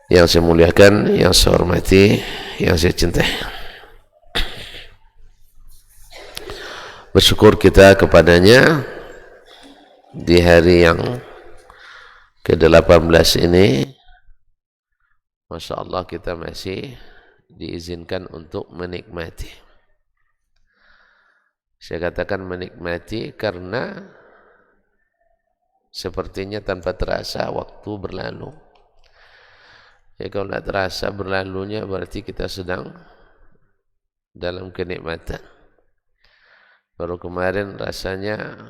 yang saya muliakan, yang saya hormati, yang saya cintai. Bersyukur kita kepadanya di hari yang ke-18 ini. Masya Allah, kita masih diizinkan untuk menikmati. Saya katakan menikmati karena sepertinya tanpa terasa waktu berlalu. Ya, kalau tidak terasa berlalunya berarti kita sedang dalam kenikmatan. Baru kemarin rasanya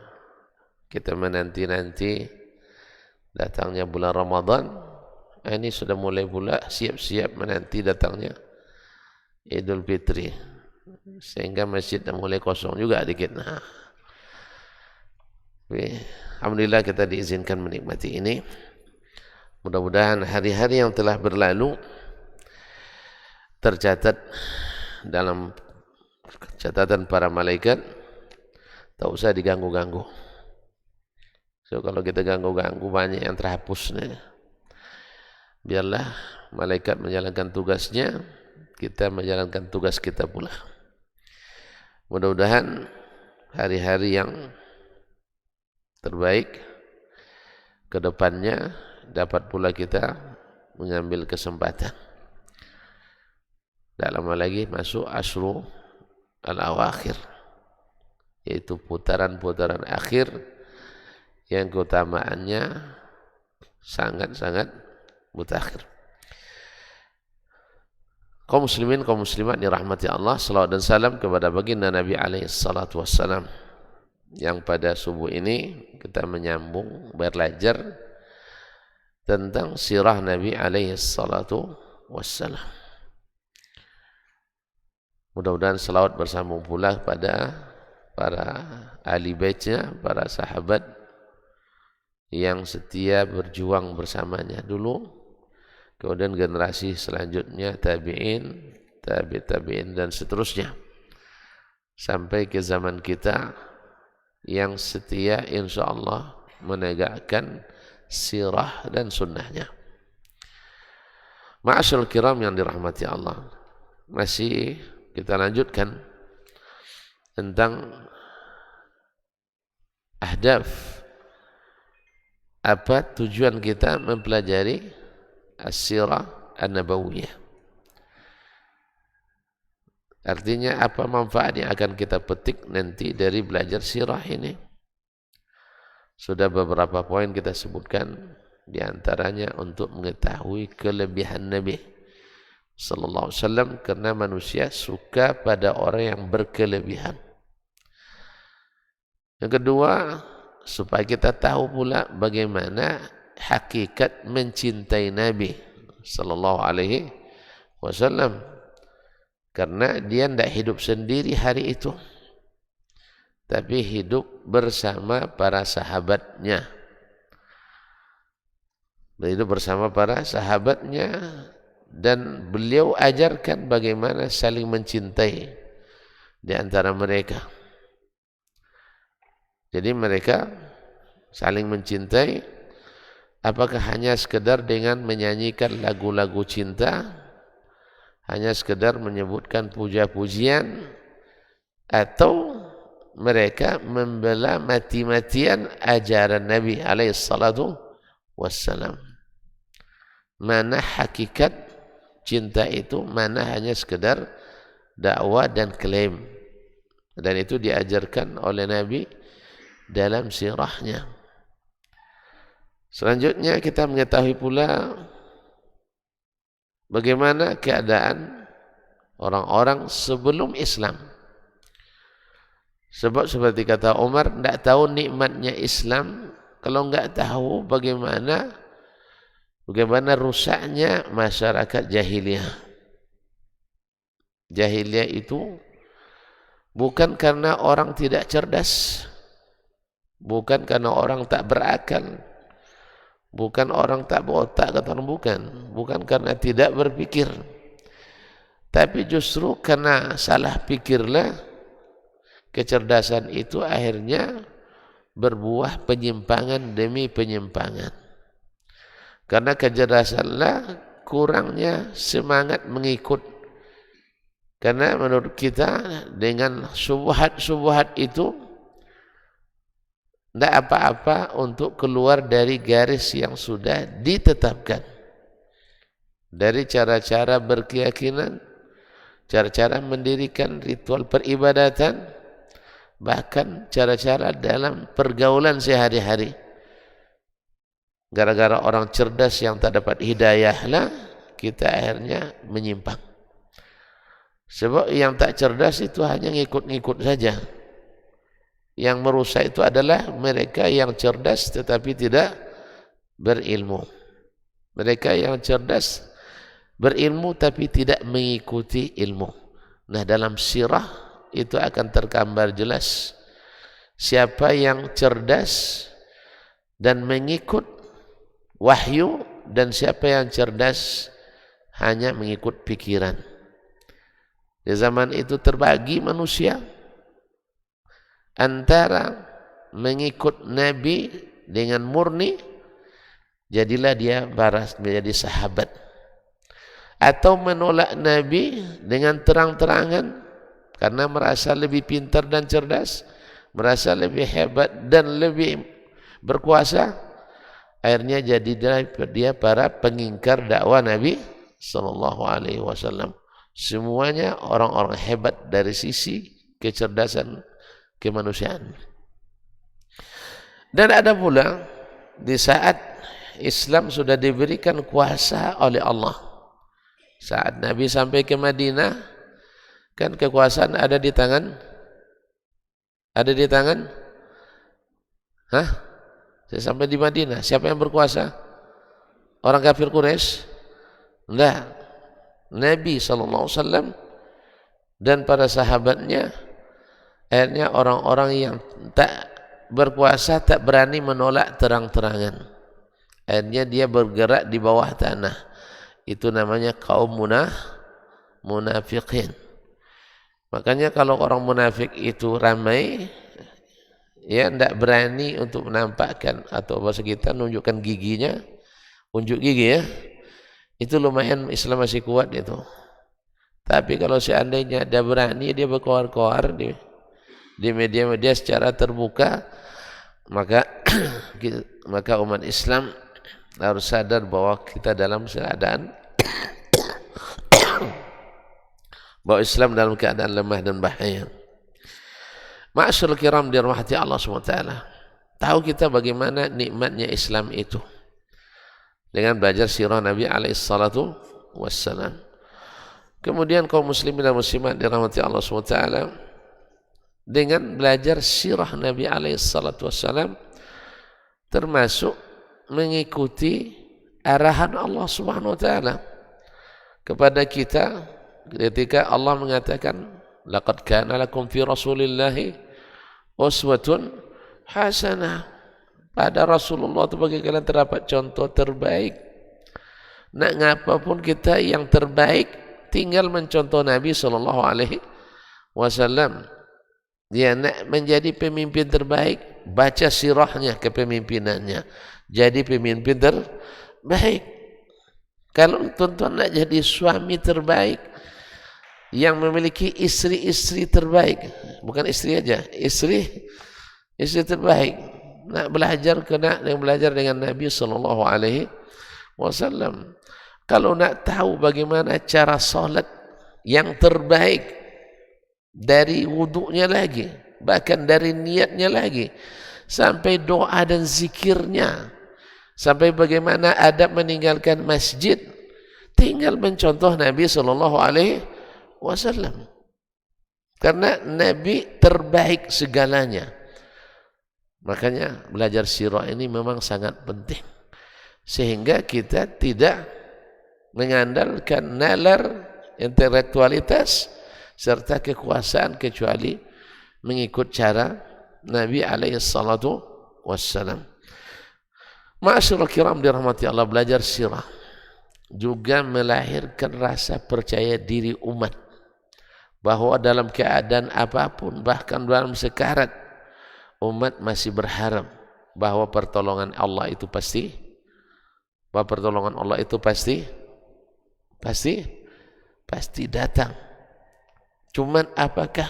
kita menanti-nanti datangnya bulan Ramadan. Ini sudah mulai pula siap-siap menanti datangnya Idul Fitri. Sehingga masjid dah mulai kosong juga dikit. Nah, alhamdulillah kita diizinkan menikmati ini. Mudah-mudahan hari-hari yang telah berlalu tercatat dalam catatan para malaikat, tak usah diganggu-ganggu. So kalau kita ganggu-ganggu banyak yang terhapus nih. Biarlah malaikat menjalankan tugasnya, kita menjalankan tugas kita pula. Mudah-mudahan hari-hari yang terbaik ke depannya dapat pula kita mengambil kesempatan. Tak lama lagi masuk Ashru al-Awakhir, yaitu putaran-putaran akhir yang keutamaannya sangat-sangat mutakhir. Kaum muslimin, kaum muslimat dirahmati Allah, salawat dan salam kepada baginda Nabi alaihi salatu wassalam, yang pada subuh ini kita menyambung belajar tentang sirah Nabi alaihi salatu wassalam. Mudah-mudahan salawat bersambung pula pada para ahli baitnya, para sahabat yang setia berjuang bersamanya dulu, kemudian generasi selanjutnya tabi'in, tabi'in dan seterusnya sampai ke zaman kita yang setia insyaallah menegakkan sirah dan sunnahnya. Ma'asyarul kiram yang dirahmati Allah, masih kita lanjutkan tentang ahdaf, apa tujuan kita mempelajari as-sirah an-nabawiyah. Artinya apa manfaat yang akan kita petik nanti dari belajar sirah ini. Sudah beberapa poin kita sebutkan, di antaranya untuk mengetahui kelebihan Nabi sallallahu alaihi wasallam, karena manusia suka pada orang yang berkelebihan. Yang kedua, supaya kita tahu pula bagaimana hakikat mencintai Nabi sallallahu alaihi wasallam, karena dia tidak hidup sendiri hari itu, tapi hidup bersama para sahabatnya. Hidup bersama para sahabatnya, dan beliau ajarkan bagaimana saling mencintai di antara mereka. Jadi mereka saling mencintai, apakah hanya sekedar dengan menyanyikan lagu-lagu cinta, hanya sekedar menyebutkan puja-pujian, atau mereka membela mati-matian ajaran Nabi alaihi salatu wassalam. Mana hakikat cinta itu, mana hanya sekedar dakwah dan klaim. Dan itu diajarkan oleh Nabi dalam sirahnya. Selanjutnya kita mengetahui pula bagaimana keadaan orang-orang sebelum Islam. Sebab seperti kata Umar, tidak tahu nikmatnya Islam kalau enggak tahu bagaimana rusaknya masyarakat jahiliyah. Jahiliyah itu bukan karena orang tidak cerdas, bukan karena orang tak berakal, bukan orang tak berotak, kata orang, bukan karena tidak berpikir, tapi justru karena salah pikirlah kecerdasan itu akhirnya berbuah penyimpangan demi penyimpangan. Karena kecerdasanlah kurangnya semangat mengikut. Karena menurut kita dengan syubhat-syubhat itu tidak apa-apa untuk keluar dari garis yang sudah ditetapkan. Dari cara-cara berkeyakinan, cara-cara mendirikan ritual peribadatan, bahkan cara-cara dalam pergaulan sehari-hari. Gara-gara orang cerdas yang tak dapat hidayah lah, kita akhirnya menyimpang. Sebab yang tak cerdas itu hanya ngikut-ngikut saja. Yang merusak itu adalah mereka yang cerdas tetapi tidak berilmu. Mereka yang cerdas berilmu tapi tidak mengikuti ilmu. Nah, dalam sirah itu akan tergambar jelas siapa yang cerdas dan mengikut wahyu dan siapa yang cerdas hanya mengikut pikiran. Di zaman itu terbagi manusia antara mengikut Nabi dengan murni, jadilah dia menjadi sahabat, atau menolak Nabi dengan terang-terangan karena merasa lebih pintar dan cerdas, merasa lebih hebat dan lebih berkuasa. Akhirnya jadi dia para pengingkar dakwah Nabi sallallahu alaihi wasallam. Semuanya orang-orang hebat dari sisi kecerdasan kemanusiaan. Dan ada pula di saat Islam sudah diberikan kuasa oleh Allah. Saat Nabi sampai ke Madinah, kan kekuasaan ada di tangan Saya sampai di Madinah, siapa yang berkuasa? Orang kafir Quraisy? Enggak. Nabi SAW dan para sahabatnya. Akhirnya orang-orang yang tak berkuasa tak berani menolak terang-terangan. Akhirnya dia bergerak di bawah tanah. Itu namanya kaum munafikin. Makanya kalau orang munafik itu ramai, ya tidak berani untuk menampakkan, atau bahasa kita nunjukkan giginya, unjuk gigi ya, itu lumayan Islam masih kuat itu. Tapi kalau seandainya dia berani, dia berkoar-koar di media-media secara terbuka, maka maka umat Islam harus sadar bahwa kita dalam keadaan bahwa Islam dalam keadaan lemah dan bahaya. Ma'asyiral kiram dirahmati Allah SWT. Tahu kita bagaimana nikmatnya Islam itu dengan belajar sirah Nabi SAW. Kemudian kaum muslimin dan muslimat dirahmati Allah SWT, dengan belajar sirah Nabi SAW termasuk mengikuti arahan Allah Subhanahu wa taala kepada kita ketika Allah mengatakan laqad kana lakum fi rasulillahi uswatun hasanah. Pada Rasulullah itu bagi kalian terdapat contoh terbaik. Nak ngapapun kita yang terbaik, tinggal mencontoh Nabi SAW. Dia nak menjadi pemimpin terbaik, baca sirahnya kepemimpinannya, jadi pemimpin terbaik. Kalau tuan-tuan nak jadi suami terbaik yang memiliki istri-istri terbaik, bukan istri aja, istri terbaik, nak belajar belajar dengan Nabi SAW. Kalau nak tahu bagaimana cara salat yang terbaik, dari wudunya lagi, bahkan dari niatnya lagi, sampai doa dan zikirnya, sampai bagaimana adab meninggalkan masjid, tinggal mencontoh Nabi SAW. Karena Nabi terbaik segalanya. Makanya belajar sirah ini memang sangat penting, sehingga kita tidak mengandalkan nalar intelektualitas serta kekuasaan kecuali mengikut cara Nabi SAW. Ma'asyiral kiram dirahmati Allah, belajar sirah juga melahirkan rasa percaya diri umat bahwa dalam keadaan apapun, bahkan dalam sekarat, umat masih berharap bahwa pertolongan Allah itu pasti Pasti datang. Cuman apakah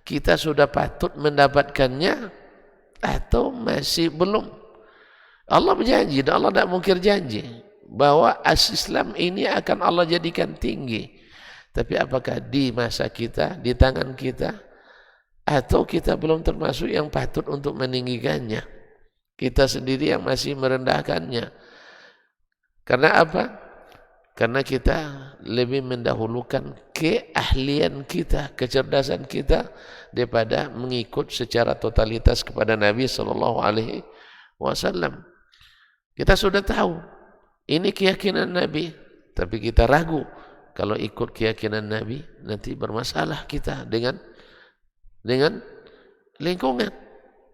kita sudah patut mendapatkannya atau masih belum? Allah berjanji dan Allah tidak mungkir janji bahwa Islam ini akan Allah jadikan tinggi. Tapi apakah di masa kita, di tangan kita, atau kita belum termasuk yang patut untuk meninggikannya? Kita sendiri yang masih merendahkannya. Karena apa? Karena kita lebih mendahulukan keahlian kita, kecerdasan kita daripada mengikut secara totalitas kepada Nabi SAW. Kita sudah tahu ini keyakinan Nabi, tapi kita ragu kalau ikut keyakinan Nabi nanti bermasalah kita dengan lingkungan,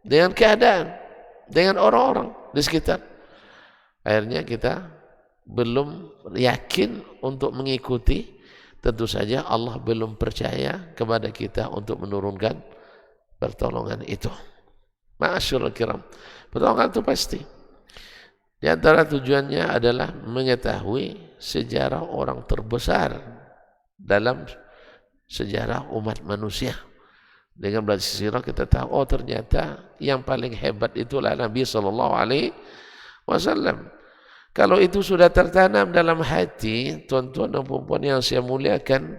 dengan keadaan, dengan orang-orang di sekitar. Akhirnya kita belum yakin untuk mengikuti. Tentu saja Allah belum percaya kepada kita untuk menurunkan pertolongan itu. Ma'asyiral kiram, pertolongan itu pasti. Di antara tujuannya adalah mengetahui sejarah orang terbesar dalam sejarah umat manusia. Dengan belajar sirah kita tahu, oh ternyata yang paling hebat itulah Nabi SAW. Kalau itu sudah tertanam dalam hati, tuan-tuan dan puan-puan yang saya muliakan,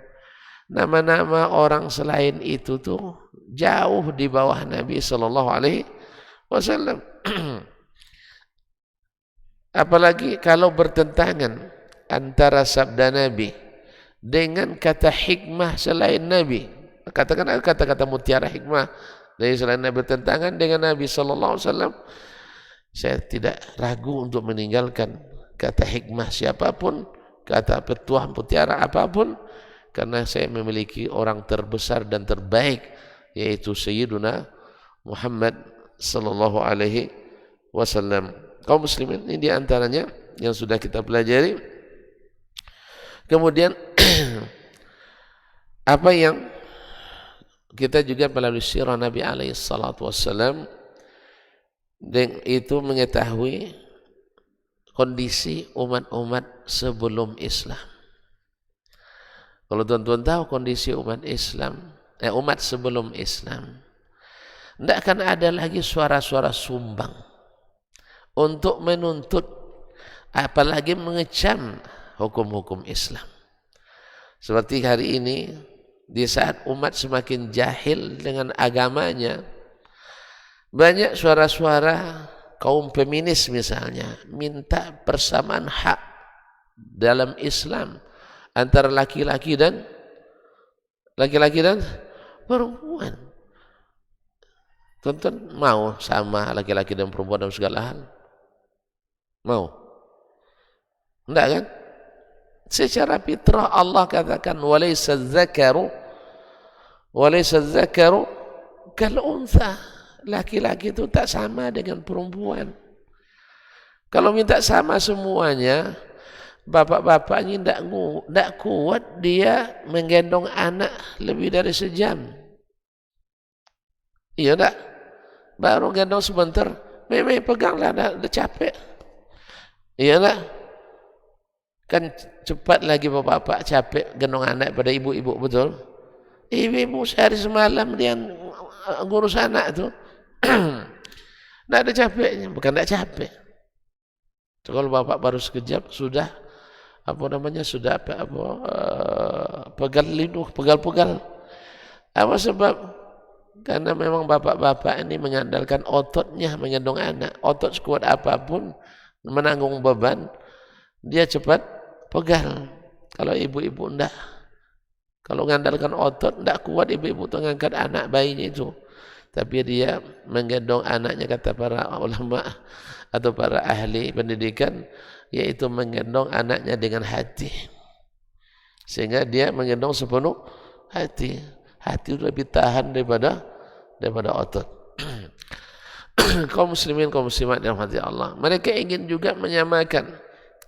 nama-nama orang selain itu tuh jauh di bawah Nabi SAW. Apalagi kalau bertentangan antara sabda Nabi dengan kata hikmah selain Nabi. Katakan kata-kata mutiara hikmah dari selain Nabi bertentangan dengan Nabi SAW. Saya tidak ragu untuk meninggalkan kata hikmah siapapun, kata petuah mutiara apapun, karena saya memiliki orang terbesar dan terbaik, yaitu Sayyiduna Muhammad sallallahu alaihi wasallam. Kaum muslimin, ini diantaranya yang sudah kita pelajari. Kemudian apa yang kita juga melalui sirah Nabi alaihi salatu wassalam, dan itu mengetahui kondisi umat-umat sebelum Islam. Kalau tuan-tuan tahu kondisi umat Islam, umat sebelum Islam, tidak akan ada lagi suara-suara sumbang untuk menuntut, apalagi mengecam hukum-hukum Islam. Seperti hari ini, di saat umat semakin jahil dengan agamanya, banyak suara-suara kaum feminis misalnya minta persamaan hak dalam Islam antara laki-laki dan perempuan. Tuan-tuan mau sama laki-laki dan perempuan dalam segala hal? Mau? Enggak kan? Secara fitrah Allah katakan walaysa dzakaru kal untha. Laki-laki itu tak sama dengan perempuan. Kalau minta sama semuanya, bapak-bapaknya tidak kuat dia menggendong anak lebih dari sejam. Iya tak? Baru gendong sebentar, memang peganglah, dah capek. Iya tak? Kan cepat lagi bapak-bapak capek gendong anak pada ibu-ibu, betul? Ibu-ibu sehari semalam dia ngurus anak tu. Tidak ada capeknya, bukan tidak capek. Kalau bapak baru sekejap sudah pegal-pegal. Apa sebab? Karena memang bapak-bapak ini mengandalkan ototnya menggendong anak. Otot sekuat apapun menanggung beban, dia cepat pegal. Kalau ibu-ibu tidak, kalau mengandalkan otot tidak kuat ibu-ibu untuk mengangkat anak bayinya itu. Tapi dia menggendong anaknya, kata para ulama atau para ahli pendidikan, yaitu menggendong anaknya dengan hati. Sehingga dia menggendong sepenuh hati. Hati itu lebih tahan daripada otot. Kaum muslimin, kaum muslimat yang hati Allah, mereka ingin juga menyamakan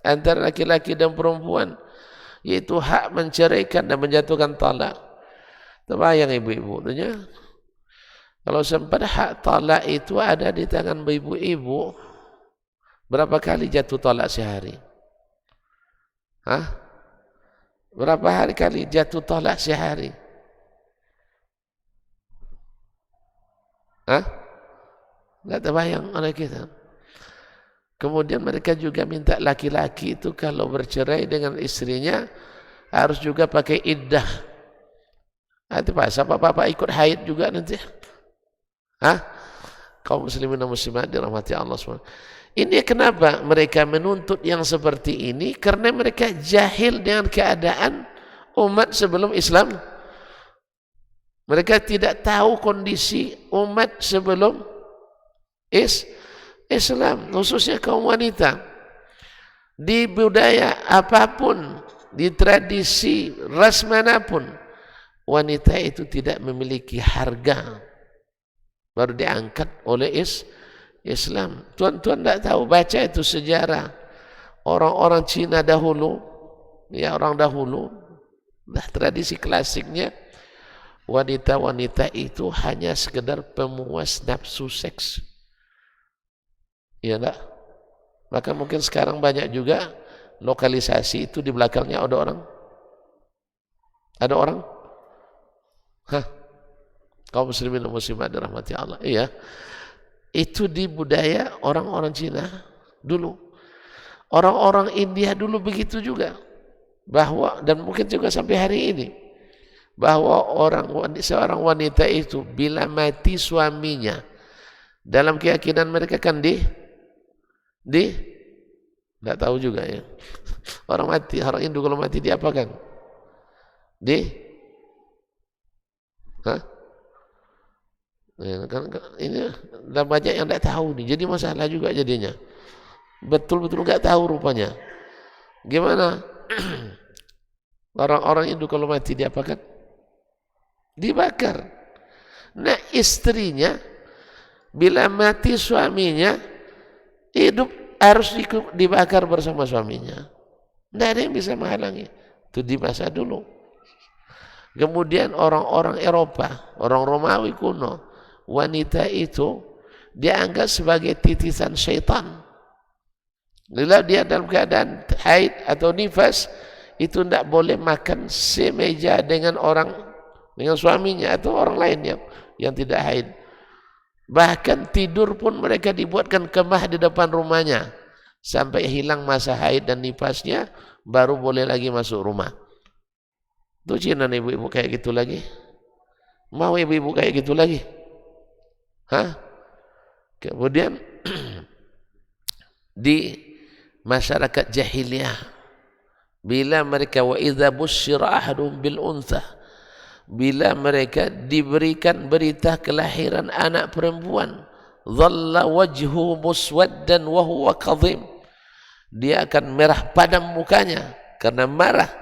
antara laki-laki dan perempuan, yaitu hak menceraikan dan menjatuhkan talak. Terbayang ibu-ibu, kalau sempat hak talak itu ada di tangan ibu-ibu, berapa kali jatuh talak sehari? Berapa hari kali jatuh talak sehari? Hah? Nggak terbayang oleh kita. Kemudian mereka juga minta laki-laki itu kalau bercerai dengan istrinya harus juga pakai iddah. Nanti pas bapak-bapak ikut haid juga nanti. Hah? Kaum muslimin dan muslimat dirahmati Allah SWT. Ini kenapa mereka menuntut yang seperti ini? Karena mereka jahil dengan keadaan umat sebelum Islam. Mereka tidak tahu kondisi umat sebelum Islam, khususnya kaum wanita. Di budaya apapun, di tradisi ras manapun, wanita itu tidak memiliki harga. Baru diangkat oleh Islam. Tuan-tuan tidak tahu, baca itu sejarah orang-orang Cina dahulu, ya orang dahulu, tradisi klasiknya wanita-wanita itu hanya sekedar pemuas nafsu seks. Ya enggak? Maka mungkin sekarang banyak juga lokalisasi itu di belakangnya ada orang. Ada orang? Hah? Kaum muslimin dan muslimat dirahmati Allah. Iya. Itu di budaya orang-orang Cina dulu. Orang-orang India dulu begitu juga. Bahwa, dan mungkin juga sampai hari ini, bahwa seorang wanita itu bila mati suaminya, dalam keyakinan mereka kan nggak tahu juga ya. Orang Hindu kalau mati diapakan? Hah? Ini banyak yang tidak tahu nih, jadi masalah juga jadinya. Betul-betul nggak tahu rupanya. Gimana? Orang-orang Hindu kalau mati diapakan? Dibakar. Nah istrinya bila mati suaminya hidup harus dibakar bersama suaminya. Tidak ada yang bisa menghalangi. Itu di masa dulu. Kemudian orang-orang Eropa, orang Romawi kuno, wanita itu dianggap sebagai titisan syaitan. Bila dia dalam keadaan haid atau nifas, itu tidak boleh makan semeja dengan suaminya atau orang lain yang tidak haid. Bahkan tidur pun mereka dibuatkan kemah di depan rumahnya sampai hilang masa haid dan nifasnya, baru boleh lagi masuk rumah. Itu Cina ibu-ibu kayak gitu lagi. Mau ibu-ibu kayak gitu lagi? Hah? Kemudian di masyarakat jahiliyah, bila mereka wa idza busyira ahaduhum bil untha, bila mereka diberikan berita kelahiran anak perempuan, dhalla wajhu muswaddan wa huwa kadhim, dia akan merah padam mukanya karena marah.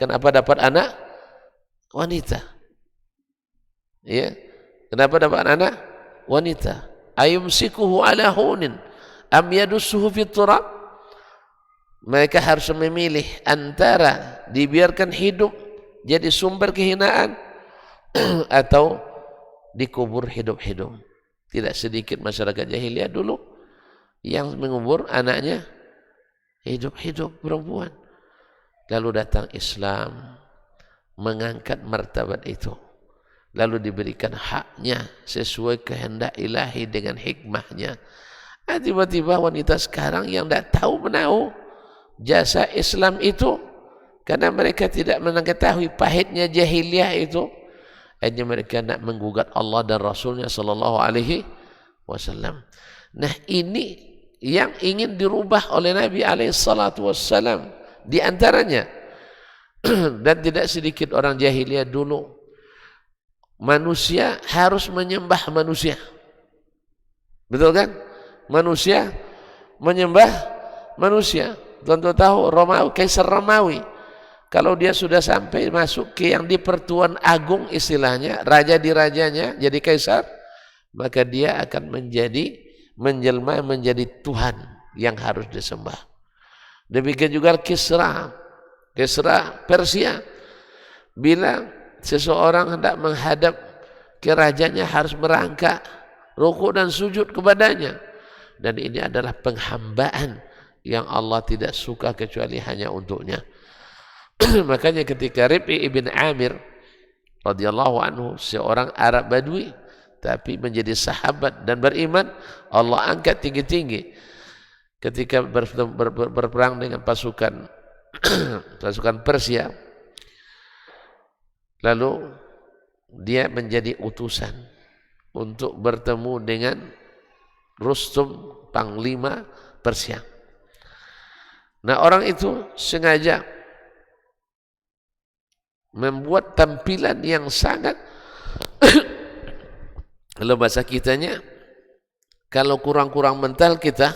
Kenapa dapat anak wanita? Ya, kenapa dapat anak wanita? Ayumsikuhu ala hunin am yadussuhu fit turab. Mereka harus memilih antara dibiarkan hidup jadi sumber kehinaan atau dikubur hidup-hidup. Tidak sedikit masyarakat jahiliyah dulu yang mengubur anaknya hidup-hidup perempuan. Lalu datang Islam mengangkat martabat itu, lalu diberikan haknya sesuai kehendak ilahi dengan hikmahnya. Tiba-tiba wanita sekarang yang tidak tahu menahu jasa Islam itu, karena mereka tidak mengetahui pahitnya jahiliyah itu, hanya mereka nak menggugat Allah dan Rasulnya sallallahu alaihi wasallam. Nah ini yang ingin dirubah oleh Nabi alaihi salatu wassalam di antaranya. Dan tidak sedikit orang jahiliyah dulu, manusia harus menyembah manusia. Betul kan? Manusia menyembah manusia. Tentu tahu Kaisar Romawi, kalau dia sudah sampai masuk ke yang di pertuan agung istilahnya, raja di rajanya, jadi kaisar, maka dia akan menjelma menjadi Tuhan yang harus disembah. Demikian juga Kisra Persia, bila seseorang hendak menghadap ke rajanya harus merangkak, rukuk dan sujud kepadanya. Dan ini adalah penghambaan yang Allah tidak suka kecuali hanya untuknya. Makanya ketika Rib'i ibn Amir radhiyallahu anhu, seorang Arab Badui tapi menjadi sahabat dan beriman, Allah angkat tinggi-tinggi ketika berperang dengan pasukan pasukan Persia. Lalu dia menjadi utusan untuk bertemu dengan Rustum, panglima Persia. Nah, orang itu sengaja membuat tampilan yang sangat kalau bahasa kitanya, kalau kurang-kurang mental kita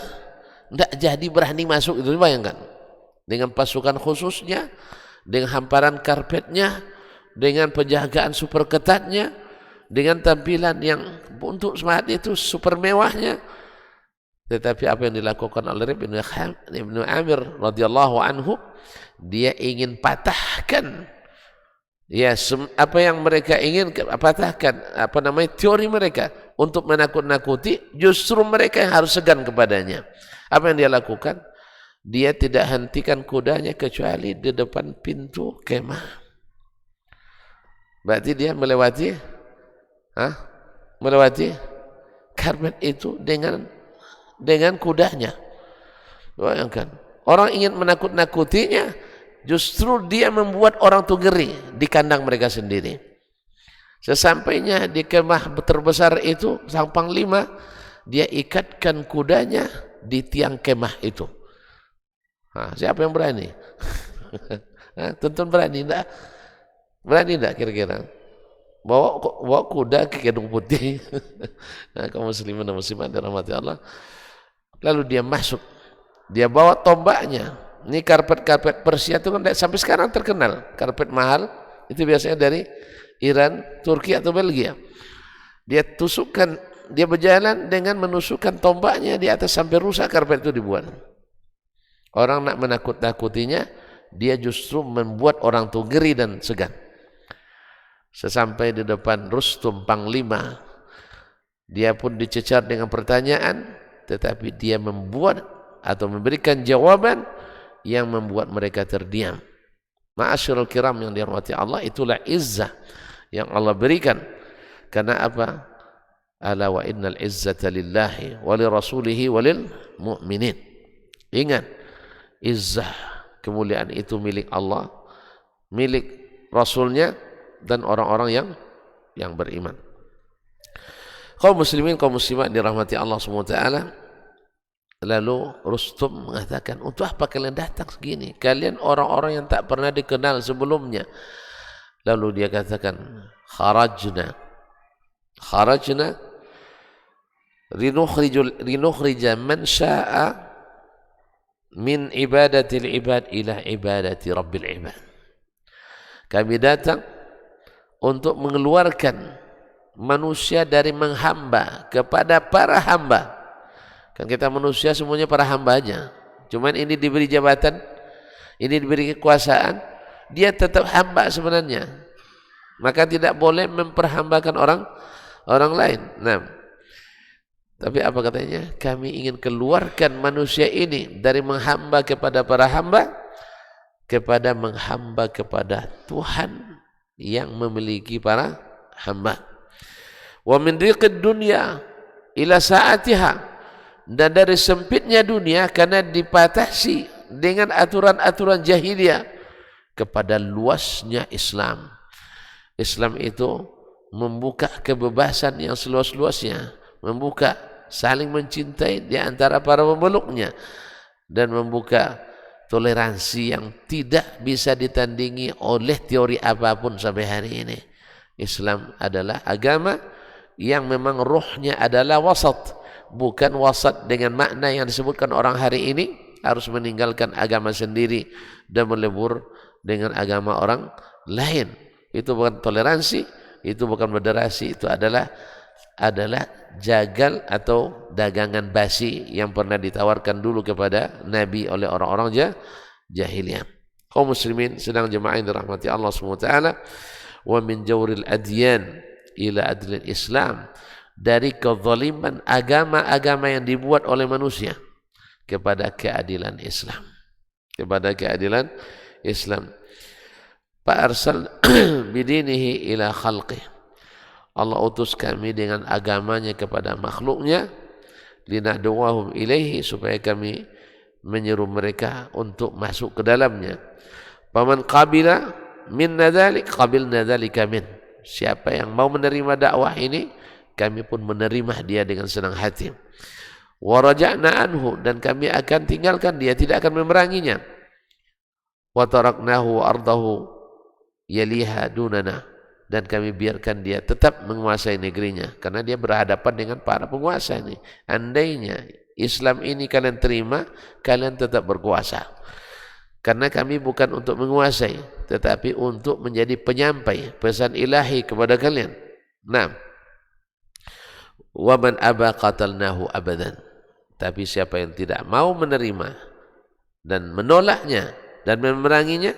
tidak jadi berani masuk. Itu bayangkan, dengan pasukan khususnya, dengan hamparan karpetnya, dengan penjagaan super ketatnya, dengan tampilan yang untuk saat itu super mewahnya. Tetapi apa yang dilakukan oleh Ibn Amir radhiyallahu anhu, dia ingin patahkan apa yang mereka ingin patahkan, teori mereka untuk menakut-nakuti. Justru mereka yang harus segan kepadanya. Apa yang dia lakukan? Dia tidak hentikan kudanya kecuali di depan pintu kemah. Berarti dia melewati karpet itu dengan kudanya. Bayangkan, orang ingin menakut-nakutinya, justru dia membuat orang itu geri di kandang mereka sendiri. Sesampainya di kemah terbesar itu, sang panglima, dia ikatkan kudanya di tiang kemah itu. Siapa yang berani? Tentu berani, enggak? Berani enggak kira-kira? Bawa kuda ke Gedung Putih. Kaum muslimin dan muslimat dirahmati Allah. Lalu dia masuk, dia bawa tombaknya. Ini karpet-karpet Persia itu kan sampai sekarang terkenal. Karpet mahal itu biasanya dari Iran, Turki atau Belgia. Dia tusukkan, dia berjalan dengan menusukkan tombaknya di atas sampai rusak karpet itu dibuat. Orang nak menakut-nakutinya, dia justru membuat orang itu geri dan segan. Sesampai di depan Rustum panglima, dia pun dicecar dengan pertanyaan, tetapi dia membuat atau memberikan jawaban yang membuat mereka terdiam. Ma'asyiral kiram yang dirahmati Allah, itulah izzah yang Allah berikan. Karena apa? Ala wa innal izzata lillahi wa li rasulihi wa lil mu'minin. Ingat, izzah, kemuliaan itu milik Allah, milik Rasulnya, dan orang-orang yang beriman. Kaum muslimin, kaum muslimat dirahmati Allah SWT. Lalu Rustum mengatakan, untuk apa kalian datang segini? Kalian orang-orang yang tak pernah dikenal sebelumnya. Lalu dia katakan, kharajna linukhrija man sya'a min ibadatil ibad ila ibadati rabbil ibad. Kami datang untuk mengeluarkan manusia dari menghamba kepada para hamba. Kan kita manusia semuanya para hambanya. Cuman ini diberi jabatan, ini diberi kekuasaan, dia tetap hamba sebenarnya. Maka tidak boleh memperhambakan orang lain. Nah, tapi apa katanya? Kami ingin keluarkan manusia ini dari menghamba kepada para hamba, kepada menghamba kepada Tuhan yang memiliki para hamba. Wa min dhiqid dunya ila sa'atiha, dan dari sempitnya dunia karena dipatasi dengan aturan-aturan jahiliyah kepada luasnya Islam. Islam itu membuka kebebasan yang seluas-luasnya, membuka saling mencintai di antara para pemeluknya, dan membuka toleransi yang tidak bisa ditandingi oleh teori apapun sampai hari ini. Islam adalah agama yang memang ruhnya adalah wasat, bukan wasat dengan makna yang disebutkan orang hari ini harus meninggalkan agama sendiri dan melebur dengan agama orang lain. Itu bukan toleransi, itu bukan moderasi, itu adalah jagal atau dagangan basi yang pernah ditawarkan dulu kepada Nabi oleh orang-orang jahiliyah. Kaum muslimin sedang jemaah yang dirahmati Allah SWT. Wa min jawril adyan ila adlil Islam, dari kezaliman agama-agama yang dibuat oleh manusia kepada keadilan Islam, kepada keadilan Islam. Fa arsal bidinihi ila khalqih. Allah utus kami dengan agamanya kepada makhluknya, linad'uwahum ilaihi, supaya kami menyeru mereka untuk masuk ke dalamnya. Faman qabila minna dzalik qabilna dzalika min. Siapa yang mau menerima dakwah ini, kami pun menerima dia dengan senang hati. Wa raja'na anhu, dan kami akan tinggalkan dia, tidak akan memeranginya. Wa taraknahu ardahu yaliha dunana, dan kami biarkan dia tetap menguasai negerinya, karena dia berhadapan dengan para penguasa ini. Andainya Islam ini kalian terima, kalian tetap berkuasa. Karena kami bukan untuk menguasai, tetapi untuk menjadi penyampai pesan ilahi kepada kalian. Nah, wa man aba qatalnahu abadan. Tapi siapa yang tidak mau menerima dan menolaknya dan memeranginya,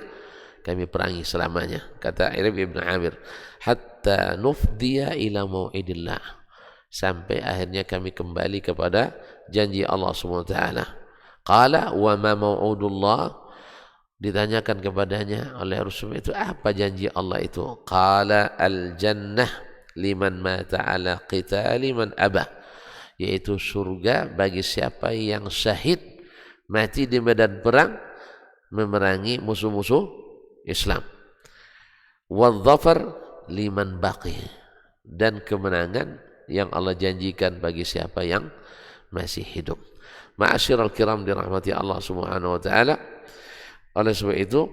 kami perangi selamanya. Kata Ibn Amir, hatta nufdiya ila mau'idillah, sampai akhirnya kami kembali kepada janji Allah SWT. Qala wa ma mau'udullah, ditanyakan kepadanya oleh Rasul, itu apa janji Allah itu? Qala al jannah liman mata ala qitali man abah, yaitu surga bagi siapa yang syahid mati di medan perang memerangi musuh-musuh Islam. Wadzafar liman baqi, dan kemenangan yang Allah janjikan bagi siapa yang masih hidup. Ma'asyiral kiram dirahmati Allah Subhanahu wa taala. Oleh sebab itu,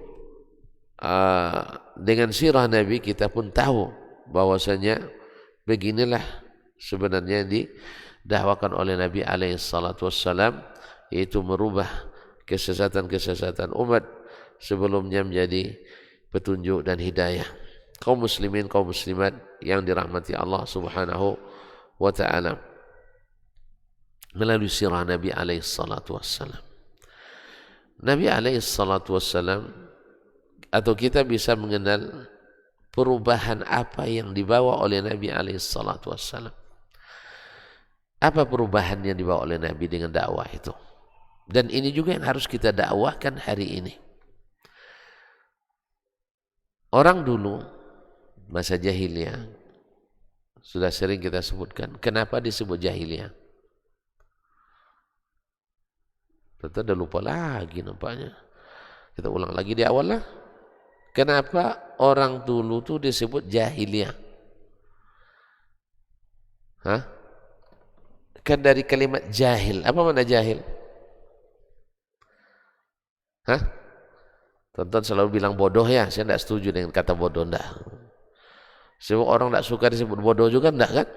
dengan sirah Nabi kita pun tahu bahwasanya beginilah sebenarnya didakwakan oleh Nabi alaihi salatu wassalam, yaitu merubah kesesatan-kesesatan umat sebelumnya menjadi petunjuk dan hidayah. Kaum muslimin, kaum muslimat yang dirahmati Allah Subhanahu wa taala, melalui sirah Nabi alaihi salatu wassalam. Nabi alaihi salatu wassalam, atau kita bisa mengenal perubahan apa yang dibawa oleh Nabi alaihi salatu wassalam. Apa perubahan yang dibawa oleh Nabi dengan dakwah itu? Dan ini juga yang harus kita dakwahkan hari ini. Orang dulu, masa jahiliyah, sudah sering kita sebutkan. Kenapa disebut jahiliyah? Tentu udah lupa lagi nampaknya. Kita ulang lagi di awal lah. Kenapa orang dulu tuh disebut jahiliyah? Hah? Kan dari kalimat jahil. Apa makna jahil? Hah? Tonton selalu bilang bodoh ya. Saya tidak setuju dengan kata bodoh. Enggak. Sebab orang tidak suka disebut bodoh juga, enggak kan?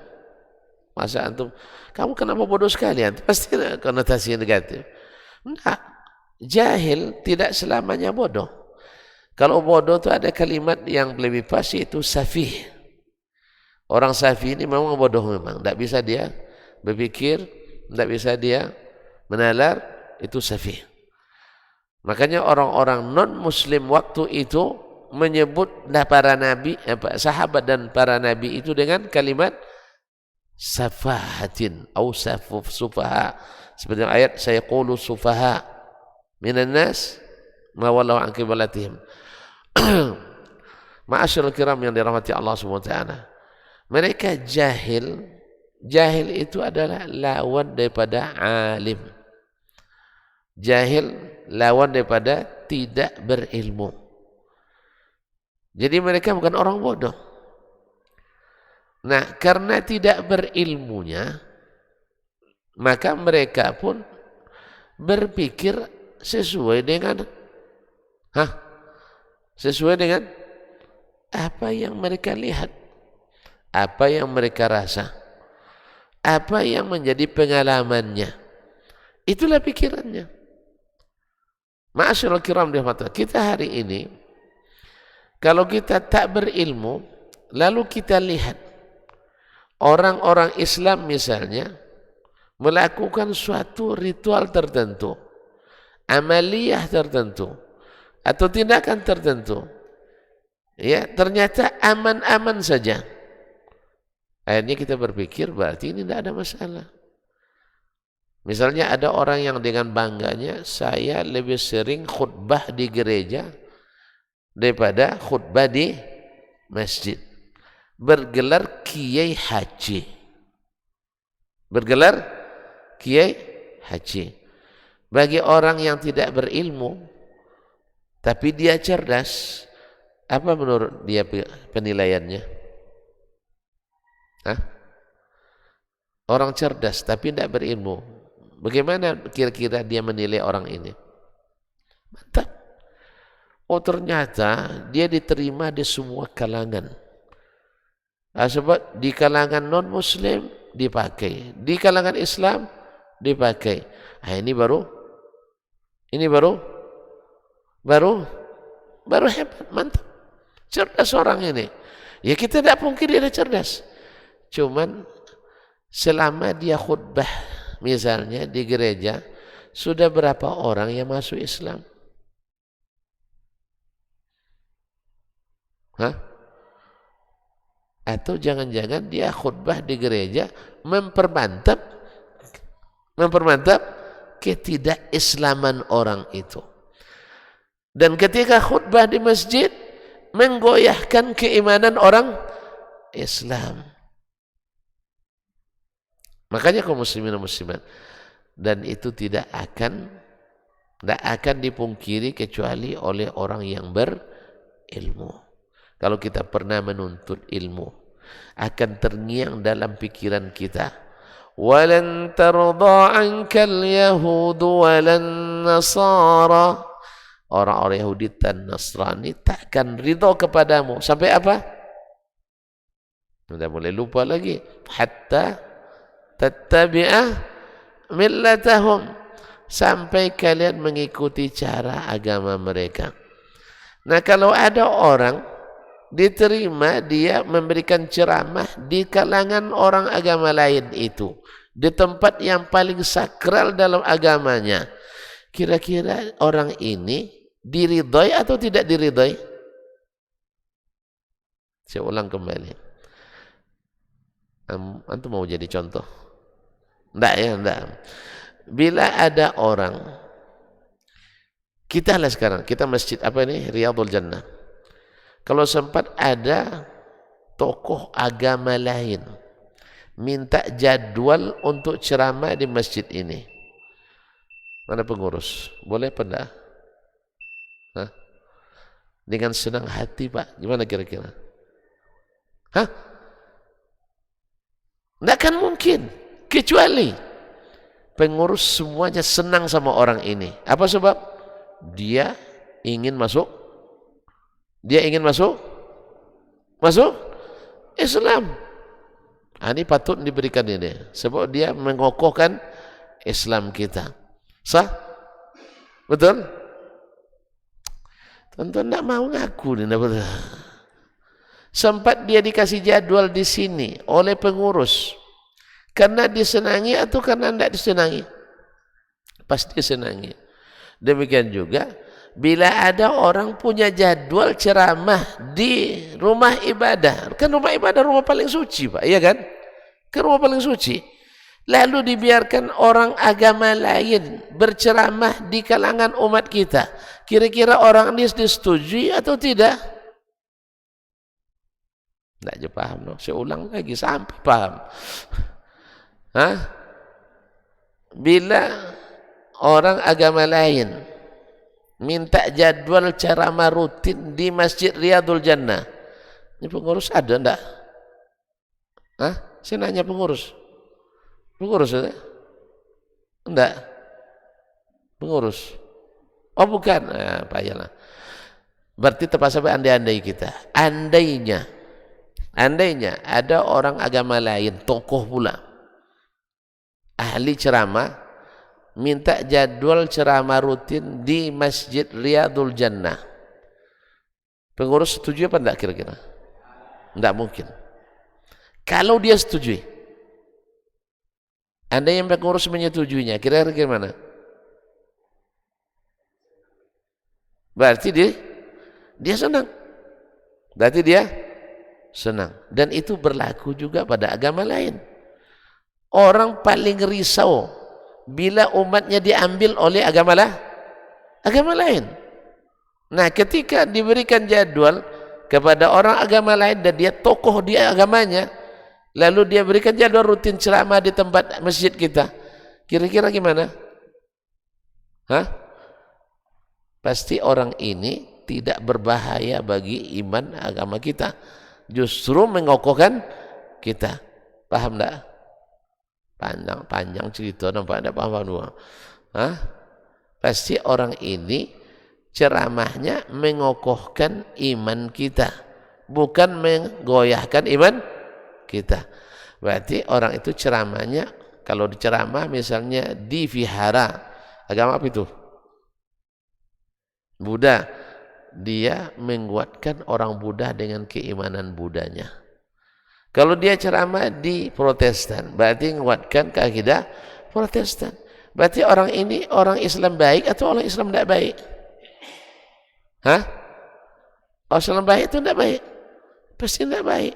Masa antum, kamu kenapa bodoh sekali? Antum pasti ada konotasi negatif. Enggak, jahil tidak selamanya bodoh. Kalau bodoh itu ada kalimat yang lebih pas, yaitu safih. Orang safih ini memang bodoh memang. Tidak bisa dia berpikir, tidak bisa dia menalar, itu safih. Makanya orang-orang non-muslim waktu itu menyebut para nabi, sahabat dan para nabi itu dengan kalimat safahatin atau sufaha. Seperti ayat saya qulu sufaha minan nas ma wallahu an qiblatihim. Ma'asyiral kiram yang dirahmati Allah Subhanahu wa taala. Mereka jahil. Jahil itu adalah lawan daripada alim. Jahil lawan daripada tidak berilmu. Jadi mereka bukan orang bodoh. Nah, karena tidak berilmunya, maka mereka pun berpikir sesuai dengan sesuai dengan apa yang mereka lihat, apa yang mereka rasa, apa yang menjadi pengalamannya. Itulah pikirannya. Ma'asyiral kiram dirahmati, kita hari ini kalau kita tak berilmu, lalu kita lihat orang-orang Islam misalnya melakukan suatu ritual tertentu, amaliyah tertentu, atau tindakan tertentu, ya ternyata aman-aman saja. Akhirnya kita berpikir berarti ini tidak ada masalah. Misalnya ada orang yang dengan bangganya, saya lebih sering khutbah di gereja daripada khutbah di masjid. Bergelar kiai haji. Bergelar kiai haji. Bagi orang yang tidak berilmu tapi dia cerdas, apa menurut dia penilaiannya? Hah? Orang cerdas tapi tidak berilmu, bagaimana kira-kira dia menilai orang ini? Mantap. Oh, ternyata dia diterima di semua kalangan. Sebab di kalangan non-muslim dipakai, di kalangan Islam dipakai. Ini baru hebat, mantap. Cerdas orang ini. Ya kita tidak mungkin dia cerdas. Cuman selama dia khutbah misalnya di gereja, sudah berapa orang yang masuk Islam? Hah? Atau jangan-jangan dia khutbah di gereja mempermantap ketidakislaman orang itu. Dan ketika khutbah di masjid menggoyahkan keimanan orang Islam. Makanya kaum muslimin dan muslimat, dan itu tidak akan dipungkiri kecuali oleh orang yang berilmu. Kalau kita pernah menuntut ilmu, akan terngiang dalam pikiran kita, walan tarda ankal yahudu walan nasara, orang-orang Yahudi dan Nasrani takkan ridho kepadamu sampai apa? Sudah mulai lupa lagi, hatta tattabi'ah millatahum, sampai kalian mengikuti cara agama mereka. Nah, kalau ada orang diterima dia memberikan ceramah di kalangan orang agama lain itu, di tempat yang paling sakral dalam agamanya, kira-kira orang ini diridhoi atau tidak diridhoi? Saya ulang kembali. Antum mau jadi contoh? Enggak ya, enggak. Bila ada orang, kita lah sekarang, kita masjid apa ini? Riyadul Jannah. Kalau sempat ada tokoh agama lain minta jadwal untuk ceramah di masjid ini, mana pengurus? Boleh apa enggak? Hah? Dengan senang hati, Pak. Gimana kira-kira? Hah? Enggak kan mungkin. Kecuali pengurus semuanya senang sama orang ini. Apa sebab? Dia ingin masuk Islam. Ini patut diberikan ini, sebab dia mengokohkan Islam kita. Sah? Betul? Tentu tidak mau ngaku nih. Sempat dia dikasih jadwal di sini oleh pengurus. Karena disenangi atau karena tidak disenangi? Pasti disenangi. Demikian juga bila ada orang punya jadwal ceramah di rumah ibadah. Kan rumah ibadah rumah paling suci, Pak, iya kan? Kan rumah paling suci. Lalu dibiarkan orang agama lain berceramah di kalangan umat kita. Kira-kira orang ini disetujui atau tidak? Tidak je paham, no. Saya ulang lagi sampai paham. Bila orang agama lain minta jadwal ceramah rutin di Masjid Riyadul Jannah, ini pengurus ada enggak? Saya nanya pengurus ada? Enggak? Pengurus? Oh bukan, payahlah. Berarti terpaksa andai-andai kita. Andainya ada orang agama lain, tokoh pula, ahli ceramah, minta jadwal ceramah rutin di Masjid Riyadul Jannah. Pengurus setuju apa enggak kira-kira? Enggak mungkin. Kalau dia setuju, anda yang pengurus menyetujuinya, kira-kira gimana? Berarti dia senang. Berarti dia senang. Dan itu berlaku juga pada agama lain. Orang paling risau bila umatnya diambil oleh agama lain. Nah, ketika diberikan jadwal kepada orang agama lain dan dia tokoh di agamanya, lalu dia berikan jadwal rutin ceramah di tempat masjid kita, kira-kira gimana? Hah? Pasti orang ini tidak berbahaya bagi iman agama kita, justru mengokohkan kita. Paham tak? Panjang cerita, nampak ada paham dua. Hah? Pasti orang ini ceramahnya mengokohkan iman kita, bukan menggoyahkan iman kita. Berarti orang itu ceramahnya, kalau diceramah misalnya di vihara, agama apa itu? Buddha. Dia menguatkan orang Buddha dengan keimanan Buddhanya. Kalau dia ceramah di Protestan, berarti menguatkan keakidah Protestan. Berarti orang ini orang Islam baik atau orang Islam tidak baik? Hah? Orang Islam baik itu tidak baik? Pasti tidak baik.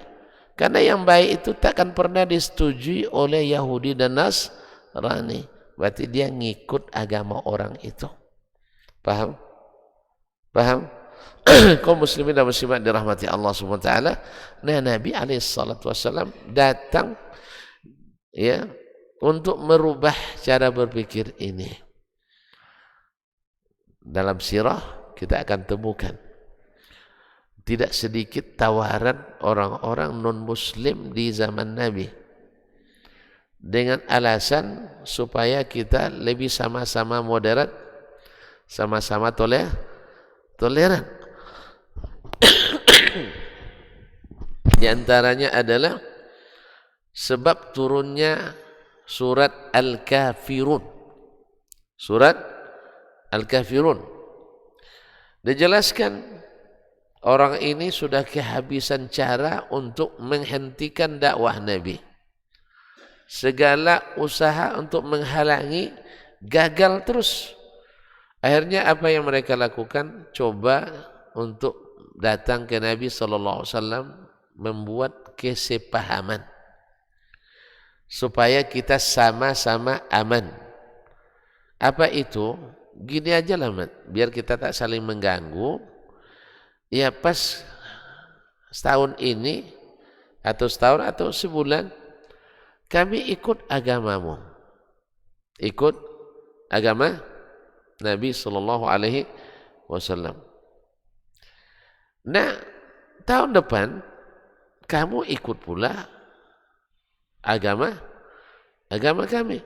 Karena yang baik itu takkan pernah disetujui oleh Yahudi dan Nasrani. Berarti dia ngikut agama orang itu. Paham? Paham? Kaum muslimin dan muslimat dirahmati Allah Subhanahu wa taala. Nah, Nabi alaihi salatu wasallam datang ya untuk merubah cara berpikir ini. Dalam sirah kita akan temukan tidak sedikit tawaran orang-orang non-muslim di zaman Nabi dengan alasan supaya kita lebih sama-sama moderat, sama-sama toleran. Di antaranya adalah sebab turunnya surat Al-Kafirun. Surat Al-Kafirun. Dijelaskan orang ini sudah kehabisan cara untuk menghentikan dakwah Nabi. Segala usaha untuk menghalangi gagal terus. Akhirnya apa yang mereka lakukan? Coba untuk datang ke Nabi SAW membuat kesepahaman supaya kita sama-sama aman. Apa itu? Gini aja lah, biar kita tak saling mengganggu. Ya pas setahun ini atau setahun atau sebulan kami ikut agamamu, ikut agama Nabi Sallallahu Alaihi Wasallam. Nah, tahun depan kamu ikut pula agama kami.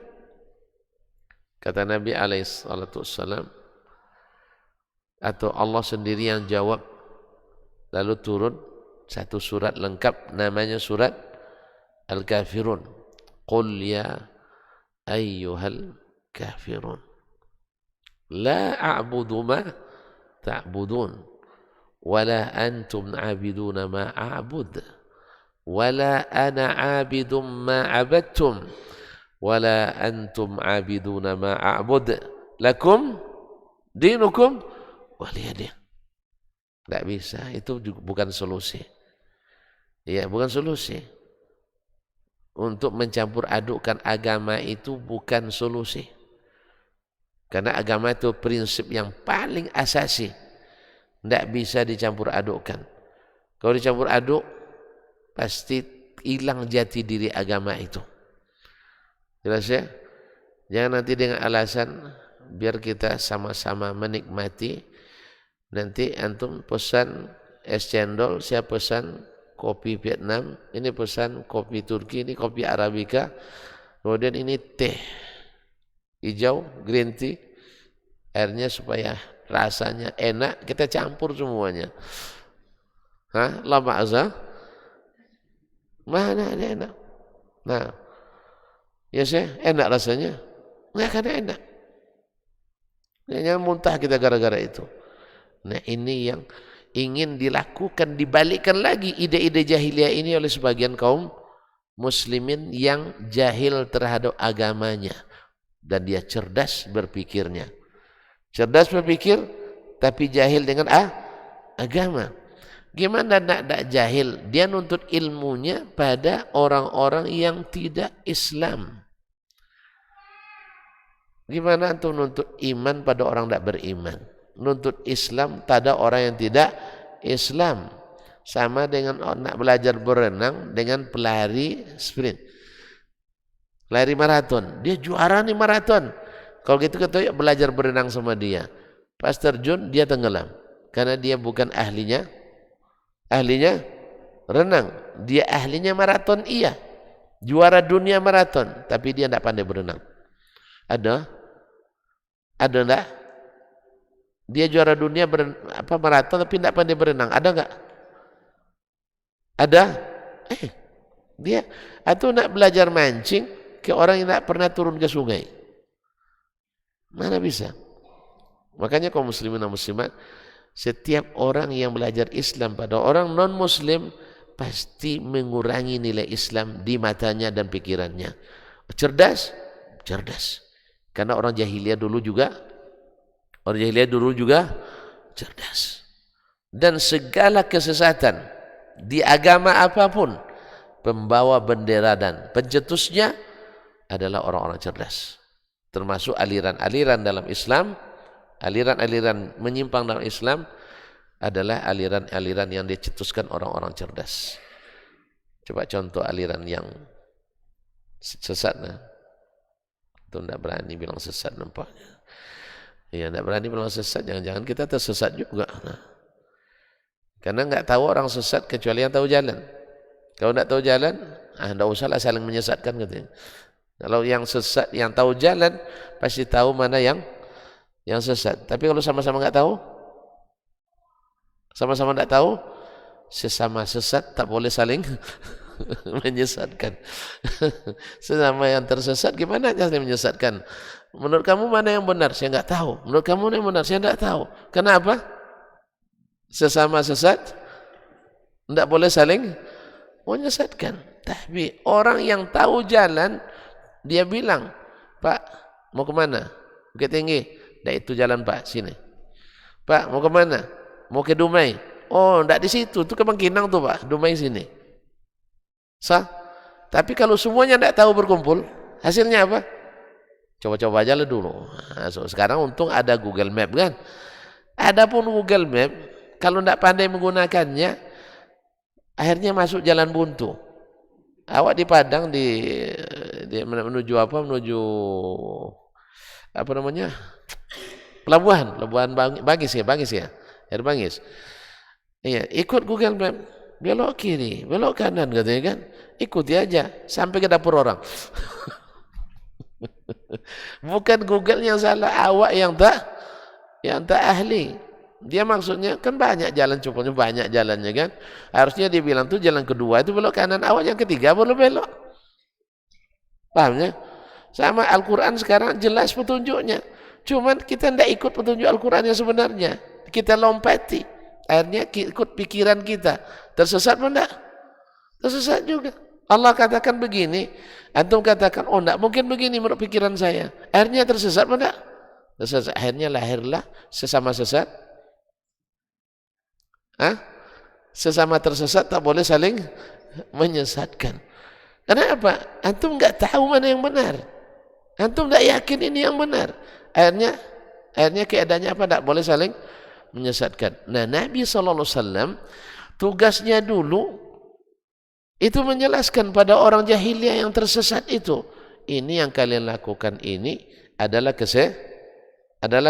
Kata Nabi alaihi salatu wassalam, atau Allah sendiri yang jawab, lalu turun satu surat lengkap namanya surat Al-Kafirun. Qul ya ayyuhal kafirun la a'budu ma ta'budun wala antum 'abiduna ma a'bud wala ana 'abidum ma 'abadtum wala antum 'abiduna ma a'bud lakum dinukum waliyadin. Tidak bisa, itu juga bukan solusi. Ya, bukan solusi. Untuk mencampur adukkan agama itu bukan solusi. Karena agama itu prinsip yang paling asasi. Tidak bisa dicampur adukkan. Kalau dicampur aduk, pasti hilang jati diri agama itu. Jelas ya? Jangan nanti dengan alasan biar kita sama-sama menikmati. Nanti antum pesan es cendol, saya pesan kopi Vietnam, ini pesan kopi Turki, ini kopi Arabica, kemudian ini teh hijau, green tea, airnya supaya rasanya enak, kita campur semuanya. Hah? La ma'za? Mana ada enak? Nah, ya saya enak rasanya, nggak akan enak. Jangan muntah kita gara-gara itu. Nah, ini yang ingin dilakukan, dibalikkan lagi ide-ide jahiliyah ini oleh sebagian kaum muslimin yang jahil terhadap agamanya dan dia cerdas berpikirnya. Cerdas berpikir tapi jahil dengan agama. Gimana nak jahil? Dia nuntut ilmunya pada orang-orang yang tidak Islam. Gimana antum nuntut iman pada orang tidak beriman? nuntut Islam, tak ada orang yang tidak Islam. Sama dengan nak belajar berenang dengan pelari sprint, lari maraton, dia juara nih maraton. Kalau gitu kita belajar berenang sama dia, pas terjun dia tenggelam karena dia bukan ahlinya renang. Dia ahlinya maraton, iya, juara dunia maraton, tapi dia tidak pandai berenang. Ada enggak? Dia juara dunia maraton tapi tidak pandai berenang, ada enggak? Ada? Dia atau nak belajar mancing ke orang yang tidak pernah turun ke sungai, mana bisa? Makanya kaum muslimin dan muslimat, setiap orang yang belajar Islam pada orang non muslim pasti mengurangi nilai Islam di matanya dan pikirannya. Cerdas, karena orang jahiliyah dulu juga cerdas. Dan segala kesesatan di agama apapun, pembawa bendera dan pencetusnya adalah orang-orang cerdas. Termasuk aliran-aliran dalam Islam, aliran-aliran menyimpang dalam Islam adalah aliran-aliran yang dicetuskan orang-orang cerdas. Coba contoh aliran yang sesat, nah. Itu tidak berani bilang sesat nampaknya. Ya, tidak berani bilang sesat, jangan-jangan kita tersesat juga. Nah. Karena enggak tahu orang sesat kecuali yang tahu jalan. Kalau enggak tahu jalan, enggak usahlah saling menyesatkan katanya. Kalau yang sesat, yang tahu jalan pasti tahu mana yang sesat. Tapi kalau sama-sama enggak tahu, sama-sama enggak tahu, sesama sesat tak boleh saling menyesatkan. Sesama yang tersesat gimana saling menyesatkan? Menurut kamu mana yang benar? Saya enggak tahu. Menurut kamu mana yang benar? Saya enggak tahu. Kenapa? Sesama sesat tidak boleh saling menyesatkan. Tapi orang yang tahu jalan, dia bilang, Pak mau kemana? Bukit Tinggi. Tidak itu jalan Pak, sini. Pak mau kemana? Mau ke Dumai. Oh tidak di situ, itu ke Bangkinang tuh Pak, Dumai sini. Sah. Tapi kalau semuanya tidak tahu berkumpul, hasilnya apa? Coba-coba aja lah dulu. Nah, sekarang untung ada Google Map kan. Adapun Google Map, kalau tidak pandai menggunakannya, akhirnya masuk jalan buntu. Awak di Padang menuju apa namanya? Pelabuhan Bangis ya, Air Bangis. Iya, ikut Google Map, belok kiri, belok kanan katanya kan. Ikuti aja sampai ke dapur orang. Bukan Google yang salah, awak yang tak ahli. Dia maksudnya kan banyak jalan, cukupnya banyak jalannya kan. Harusnya dia bilang tuh jalan kedua itu belok kanan, awak yang ketiga boleh belok. Pahamnya? Sama Al-Quran sekarang jelas petunjuknya. Cuman kita tidak ikut petunjuk Al-Quran yang sebenarnya. Kita lompati. Akhirnya ikut pikiran kita. Tersesat pun tidak? Tersesat juga. Allah katakan begini, antum katakan, oh tidak mungkin begini menurut pikiran saya. Akhirnya tersesat pun tidak? Tersesat. Akhirnya lahirlah sesama sesat. Sesama tersesat tak boleh saling menyesatkan. Kenapa? Antum enggak tahu mana yang benar. Antum enggak yakin ini yang benar. Akhirnya keadaannya apa? Tak boleh saling menyesatkan. Nah, Nabi SAW tugasnya dulu itu menjelaskan pada orang jahiliyah yang tersesat itu, ini yang kalian lakukan ini adalah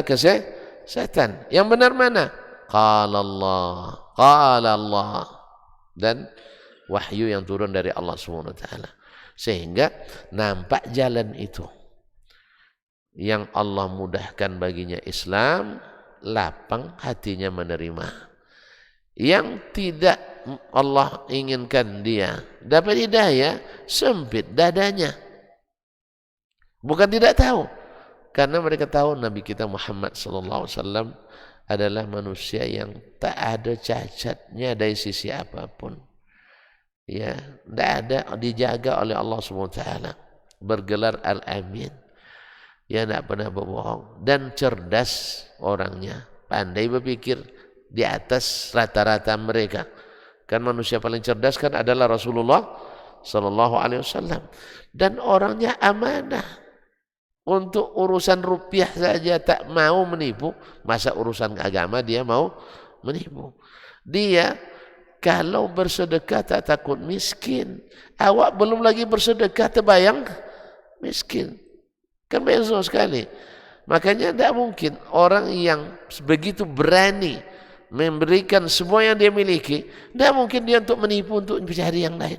kesesatan. Yang benar mana? Qala Allah, dan wahyu yang turun dari Allah SWT. Sehingga nampak jalan itu yang Allah mudahkan baginya Islam, lapang hatinya menerima. Yang tidak Allah inginkan dia dapat hidayah, sempit dadanya. Bukan tidak tahu, karena mereka tahu Nabi kita Muhammad SAW adalah manusia yang tak ada cacatnya dari sisi apapun. Ya, tidak ada, dijaga oleh Allah SWT. Bergelar Al-Amin. Ya, tidak pernah berbohong. Dan cerdas orangnya. Pandai berpikir di atas rata-rata mereka. Kan manusia paling cerdas kan adalah Rasulullah SAW. Dan orangnya amanah. Untuk urusan rupiah saja tak mau menipu, masa urusan agama dia mau menipu? Dia kalau bersedekah tak takut miskin. Awak belum lagi bersedekah terbayang miskin. Kan bezo sekali. Makanya tidak mungkin orang yang begitu berani memberikan semua yang dia miliki, tidak mungkin dia untuk menipu, untuk mencari yang lain.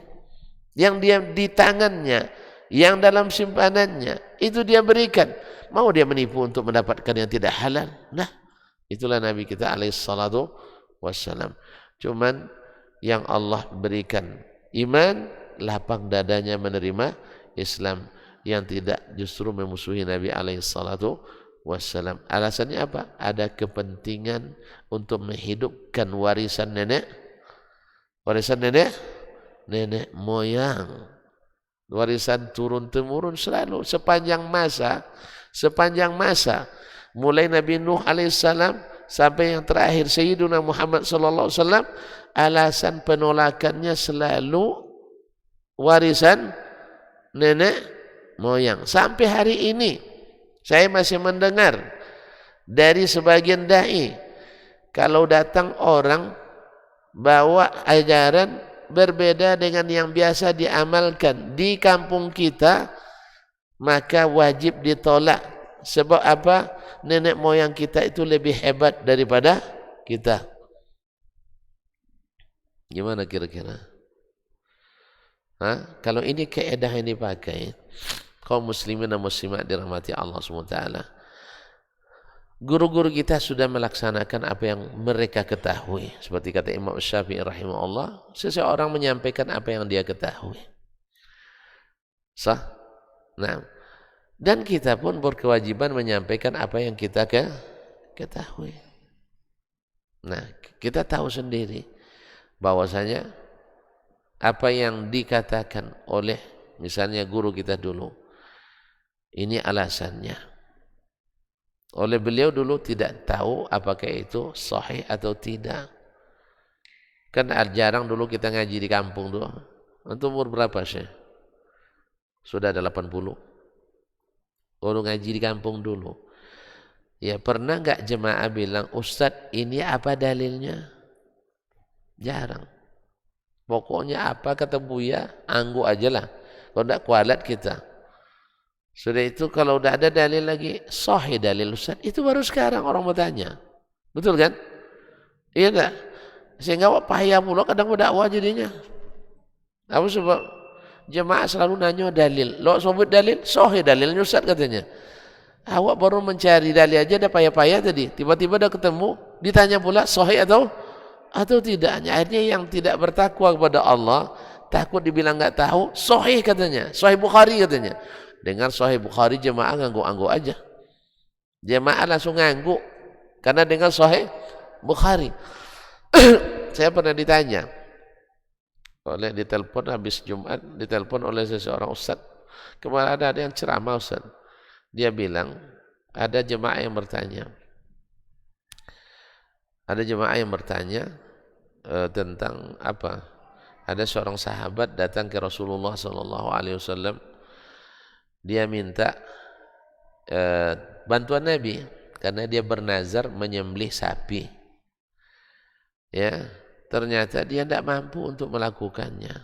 Yang dia di tangannya, yang dalam simpanannya, itu dia berikan. Mau dia menipu untuk mendapatkan yang tidak halal? Nah, itulah Nabi kita alaihissalatu wassalam. Cuman yang Allah berikan iman, lapang dadanya menerima Islam. Yang tidak justru memusuhi Nabi alaihissalatu wassalam. Alasannya apa? Ada kepentingan untuk menghidupkan warisan nenek moyang, warisan turun-temurun selalu sepanjang masa mulai Nabi Nuh alaihissalam sampai yang terakhir Sayyiduna Muhammad sallallahu alaihi wasallam. Alasan penolakannya selalu warisan nenek moyang. Sampai hari ini saya masih mendengar dari sebagian dai, kalau datang orang bawa ajaran berbeda dengan yang biasa diamalkan di kampung kita, maka wajib ditolak. Sebab apa? Nenek moyang kita itu lebih hebat daripada kita. Gimana kira-kira? Kalau ini kaedah yang dipakai kaum muslimin dan muslimat dirahmati Allah SWT, guru-guru kita sudah melaksanakan apa yang mereka ketahui. Seperti kata Imam Syafi'i rahimahullah, seseorang menyampaikan apa yang dia ketahui. Sah? Nah, dan kita pun berkewajiban menyampaikan apa yang kita ketahui. Nah, kita tahu sendiri bahwasanya apa yang dikatakan oleh misalnya guru kita dulu, ini alasannya. Oleh beliau dulu tidak tahu apakah itu sahih atau tidak. Kan jarang dulu kita ngaji di kampung dulu. Antum umur berapa sih? Sudah ada 80. Kalau ngaji di kampung dulu. Ya pernah enggak jemaah bilang, Ustadz ini apa dalilnya? Jarang. Pokoknya apa kata Buya, anggu aja lah. Kalau enggak kualat kita. Sudah itu kalau udah ada dalil lagi, sahih dalil Ustaz, itu baru sekarang orang bertanya. Betul kan? Iya enggak? Sehingga payah pula kadang berdakwah jadinya. Apa sebab jemaah selalu nanya dalil. Lo sebut dalil, sahih dalilnya Ustaz katanya. Awak baru mencari dalil aja ada payah-payah tadi. Tiba-tiba dah ketemu, ditanya pula sahih atau tidak. Akhirnya yang tidak bertakwa kepada Allah, takut dibilang enggak tahu, sahih katanya. Sahih Bukhari katanya. Dengar Sahih Bukhari jemaah ngangguk-ngangguk aja. Jemaah langsung ngangguk karena dengar Sahih Bukhari. Saya pernah ditanya ditelepon habis Jumat, ditelepon oleh seseorang ustaz. Kemarin ada yang ceramah ustaz. Dia bilang ada jemaah yang bertanya. Ada jemaah yang bertanya tentang apa? Ada seorang sahabat datang ke Rasulullah SAW. Dia minta bantuan Nabi karena dia bernazar menyembelih sapi. Ya, ternyata dia tidak mampu untuk melakukannya.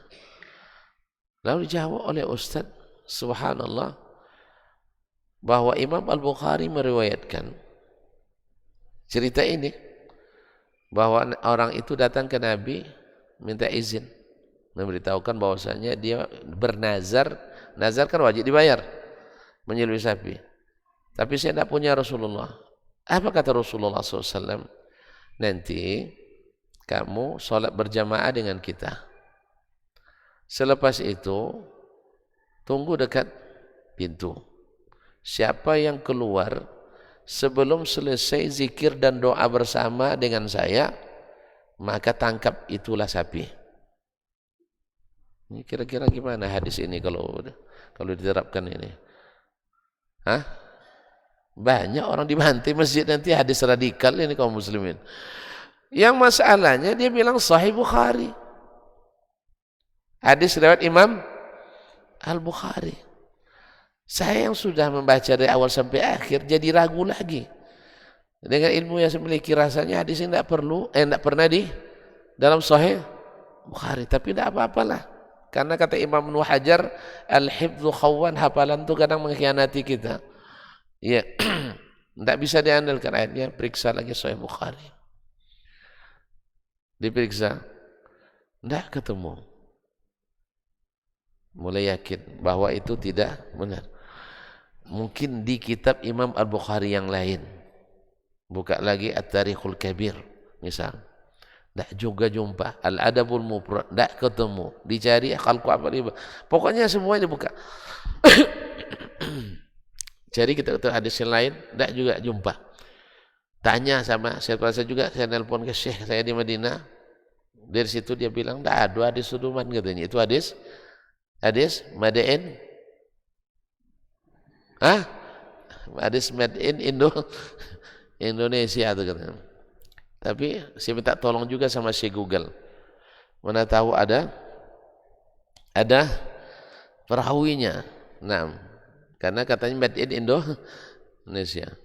Lalu dijawab oleh Ustaz, subhanallah, bahwa Imam Al-Bukhari meriwayatkan cerita ini, bahwa orang itu datang ke Nabi minta izin, memberitahukan bahwasanya dia bernazar. Nazar kan wajib dibayar, menyembelih sapi. Tapi saya tidak punya Rasulullah. Apa kata Rasulullah SAW? Nanti kamu sholat berjamaah dengan kita. Selepas itu tunggu dekat pintu. Siapa yang keluar sebelum selesai zikir dan doa bersama dengan saya, maka tangkap itulah sapi. Ini kira-kira gimana hadis ini kalau diterapkan ini? Banyak orang dibantai masjid nanti hadis radikal ini kaum muslimin. Yang masalahnya dia bilang Sahih Bukhari. Hadis riwayat Imam Al-Bukhari. Saya yang sudah membaca dari awal sampai akhir jadi ragu lagi. Dengan ilmu yang saya miliki rasanya hadis ini tidak pernah di dalam Sahih Bukhari. Tapi tidak apa-apalah. Karena kata Imam Ibnu Hajar, al-hifdzu khawan, hafalan itu kadang mengkhianati kita. Ya, tidak bisa diandalkan ayatnya. Periksa lagi Sahih Bukhari. Diperiksa, tidak ketemu. Mulai yakin bahwa itu tidak benar. Mungkin di kitab Imam Al-Bukhari yang lain. Buka lagi At-Tarikhul Kabir misal. Tak juga jumpa. Al-Adabul Mufrad, tak ketemu. Dicari khalqu af'al. Pokoknya semua dibuka. Cari kita hadis yang lain, tak juga jumpa. Tanya sama saya juga, saya nelpon ke Syekh saya di Madinah. Dari situ dia bilang, tak ada hadis suduman katanya. Itu hadis Madain. Hadis made in Indonesia itu katanya. Tapi saya minta tolong juga sama Syekh Google. Mana tahu ada perawinya. Nah, karena katanya made in Indonesia.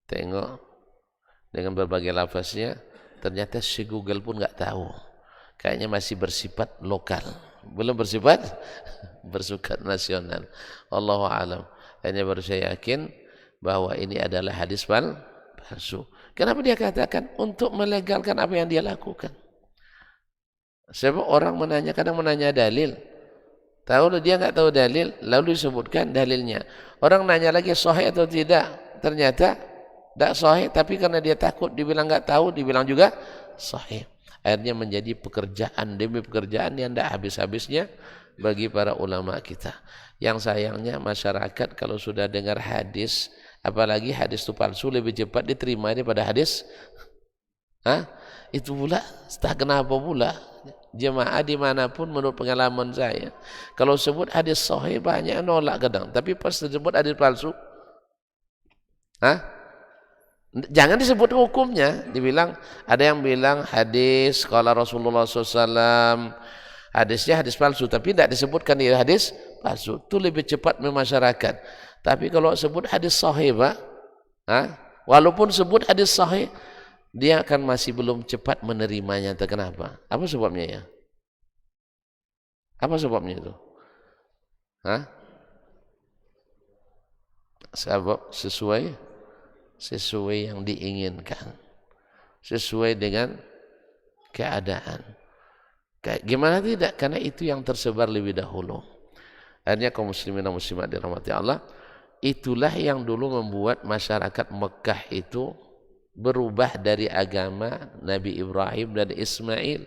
Tengok dengan berbagai lafaznya, ternyata Syekh Google pun nggak tahu. Kayaknya masih bersifat lokal, belum bersifat nasional. Allahu a'lam. Hanya baru saya yakin bahwa ini adalah hadis palsu. Kenapa dia katakan? Untuk melegalkan apa yang dia lakukan. Sebab orang kadang menanya dalil. Tahu dia nggak tahu dalil, lalu disebutkan dalilnya. Orang nanya lagi sahih atau tidak, ternyata tidak sahih, tapi karena dia takut dibilang nggak tahu, dibilang juga sahih. Akhirnya menjadi pekerjaan demi pekerjaan yang tidak habis-habisnya bagi para ulama kita. Yang sayangnya masyarakat kalau sudah dengar hadis, apalagi hadis itu palsu, lebih cepat diterima daripada hadis. Itu pula, entah kenapa pula. Jemaah dimanapun menurut pengalaman saya, kalau sebut hadis sahih banyak nolak kadang, tapi pas disebut hadis palsu, jangan disebut hukumnya. Dibilang, ada yang bilang hadis qala Rasulullah SAW, hadisnya hadis palsu, tapi tidak disebutkan di hadis palsu. Itu lebih cepat memasyarakat. Tapi kalau sebut hadis sahih, Pak, walaupun sebut hadis sahih, dia akan masih belum cepat menerimanya. Kenapa? Apa sebabnya ya? Apa sebabnya itu? Sebab sesuai yang diinginkan, sesuai dengan keadaan. Gimana tidak? Karena itu yang tersebar lebih dahulu. Akhirnya kaum muslimin dan muslimat dirahmati Allah, itulah yang dulu membuat masyarakat Mekah itu berubah dari agama Nabi Ibrahim dan Ismail,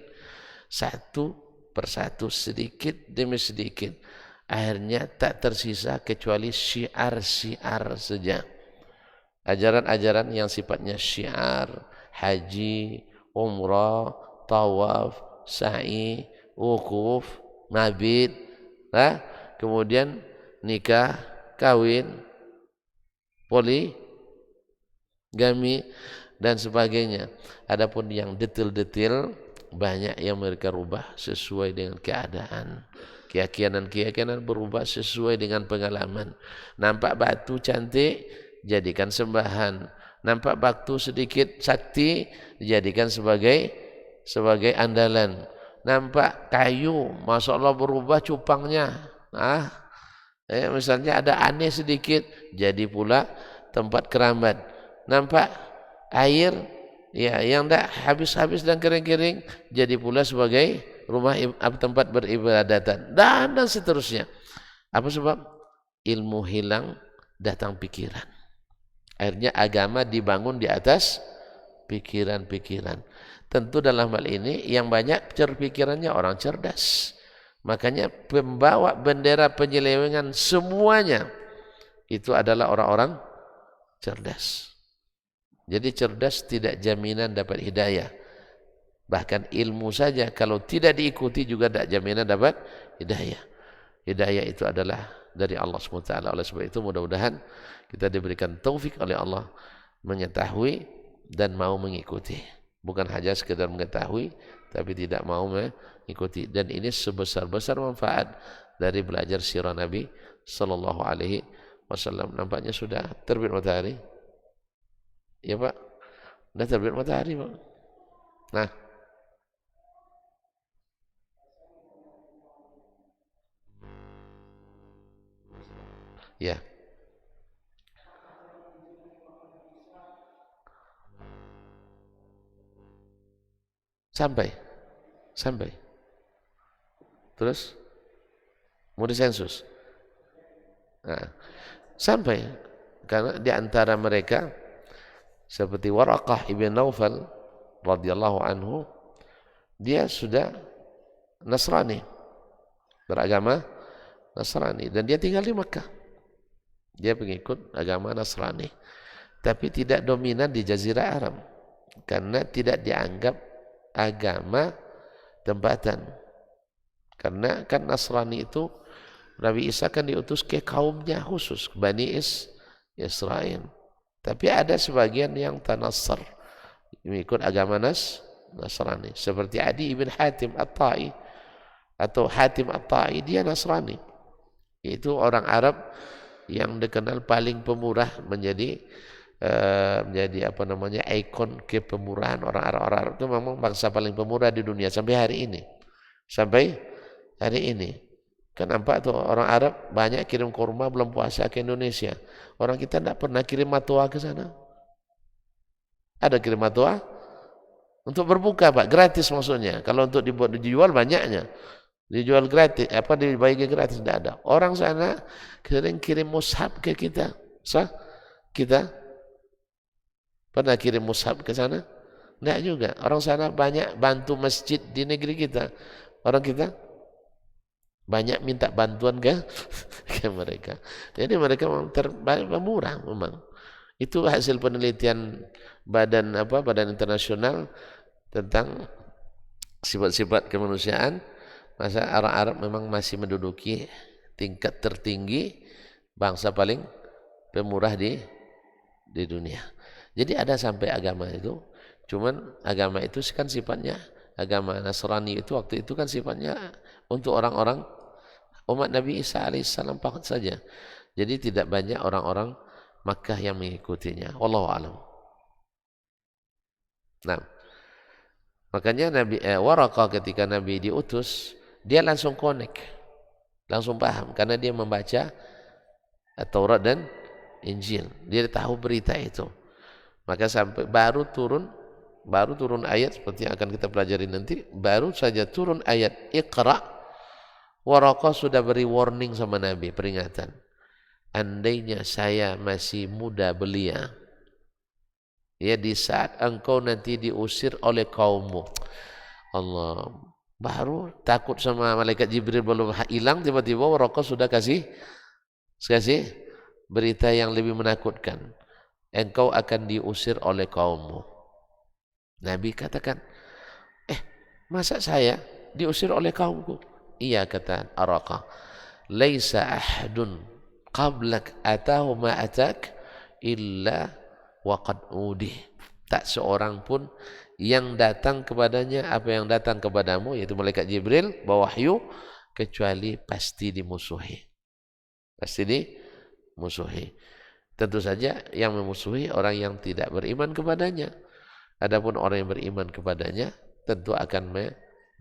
satu persatu, sedikit demi sedikit. Akhirnya tak tersisa kecuali syiar-syiar saja. Ajaran-ajaran yang sifatnya syiar, haji, umrah, tawaf, sa'i, wukuf, mabit, kemudian nikah, kawin, poligami dan sebagainya. Adapun yang detail-detail banyak yang mereka rubah sesuai dengan keadaan. Keyakinan berubah sesuai dengan pengalaman. Nampak batu cantik, jadikan sembahan. Nampak batu sedikit sakti, dijadikan sebagai andalan. Nampak kayu, masya Allah berubah cupangnya. Misalnya ada aneh sedikit, jadi pula tempat keramat. Nampak air, yang tidak habis-habis dan kering-kering, jadi pula sebagai rumah tempat beribadatan, dan seterusnya. Apa sebab? Ilmu hilang, datang pikiran. Akhirnya agama dibangun di atas pikiran-pikiran. Tentu dalam hal ini yang banyak pikirannya orang cerdas. Makanya pembawa bendera penyelewengan semuanya itu adalah orang-orang cerdas. Jadi cerdas tidak jaminan dapat hidayah. Bahkan ilmu saja kalau tidak diikuti juga tidak jaminan dapat hidayah. Hidayah itu adalah dari Allah SWT. Oleh sebab itu mudah-mudahan kita diberikan taufik oleh Allah mengetahui dan mau mengikuti. Bukan hanya sekedar mengetahui tapi tidak mau mengikuti. Dan ini sebesar-besar manfaat dari belajar sirah Nabi sallallahu alaihi wasallam. Nampaknya sudah terbit matahari. Ya Pak, sudah terbit matahari Pak. Nah, ya, sampai, sampai. Terus mau disensus. Nah, sampai karena di antara mereka seperti Waraqah ibn Naufal radhiyallahu anhu, dia sudah Nasrani, beragama Nasrani, dan dia tinggal di Mekah. Dia pengikut agama Nasrani, tapi tidak dominan di Jazirah Arab karena tidak dianggap agama tempatan. Karena kan Nasrani itu Nabi Isa kan diutus ke kaumnya khusus, Bani Israel. Tapi ada sebagian yang tanassar, mengikut agama Nasrani. Seperti Adi ibn Hatim At-Ta'i atau Hatim At-Ta'i, dia Nasrani. Itu orang Arab yang dikenal paling pemurah, menjadi apa namanya, ikon kepemurahan orang Arab itu memang bangsa paling pemurah di dunia sampai hari ini. Sampai hari ini. Kan nampak tuh orang Arab banyak kirim kurma belum puasa ke Indonesia. Orang kita tidak pernah kirim matwa ke sana. Ada kirim matwa untuk berbuka Pak, gratis maksudnya. Kalau untuk dijual banyaknya. Dijual gratis, apa dibagi gratis, tidak ada. Orang sana sering kirim mushaf ke kita. Kita pernah kirim mushaf ke sana? Tidak juga. Orang sana banyak bantu masjid di negeri kita. Orang kita banyak minta bantuan ke mereka. Jadi mereka memang murah memang. Itu hasil penelitian badan internasional tentang sifat-sifat kemanusiaan. Masa orang Arab memang masih menduduki tingkat tertinggi bangsa paling pemurah di dunia. Jadi ada sampai agama itu, cuman agama itu kan sifatnya, agama Nasrani itu waktu itu kan sifatnya untuk orang-orang umat Nabi Isa alaihissalam saja. Jadi tidak banyak orang-orang Makkah yang mengikutinya. Wallahu a'lam. Nah, makanya Waraqah ketika Nabi diutus, dia langsung connect, langsung paham karena dia membaca Taurat dan Injil. Dia tahu berita itu. Maka sampai baru turun ayat seperti yang akan kita pelajari nanti, baru saja turun ayat Iqra, Waraqah sudah beri warning sama Nabi, peringatan. Andainya saya masih muda belia, ya di saat engkau nanti diusir oleh kaummu. Allah, baru takut sama malaikat Jibril belum hilang, tiba-tiba Waraqah sudah kasih berita yang lebih menakutkan. Engkau akan diusir oleh kaummu. Nabi katakan, masa saya diusir oleh kaumku? Iya, kata Waraqah, laisa ahadun qablak atahu ma atak illa waqad udih. Tak seorang pun yang datang kepadanya apa yang datang kepadamu, yaitu malaikat Jibril bawa wahyu, kecuali pasti dimusuhi. Pasti dimusuhi. Tentu saja yang memusuhi orang yang tidak beriman kepadanya. Adapun orang yang beriman kepadanya tentu akan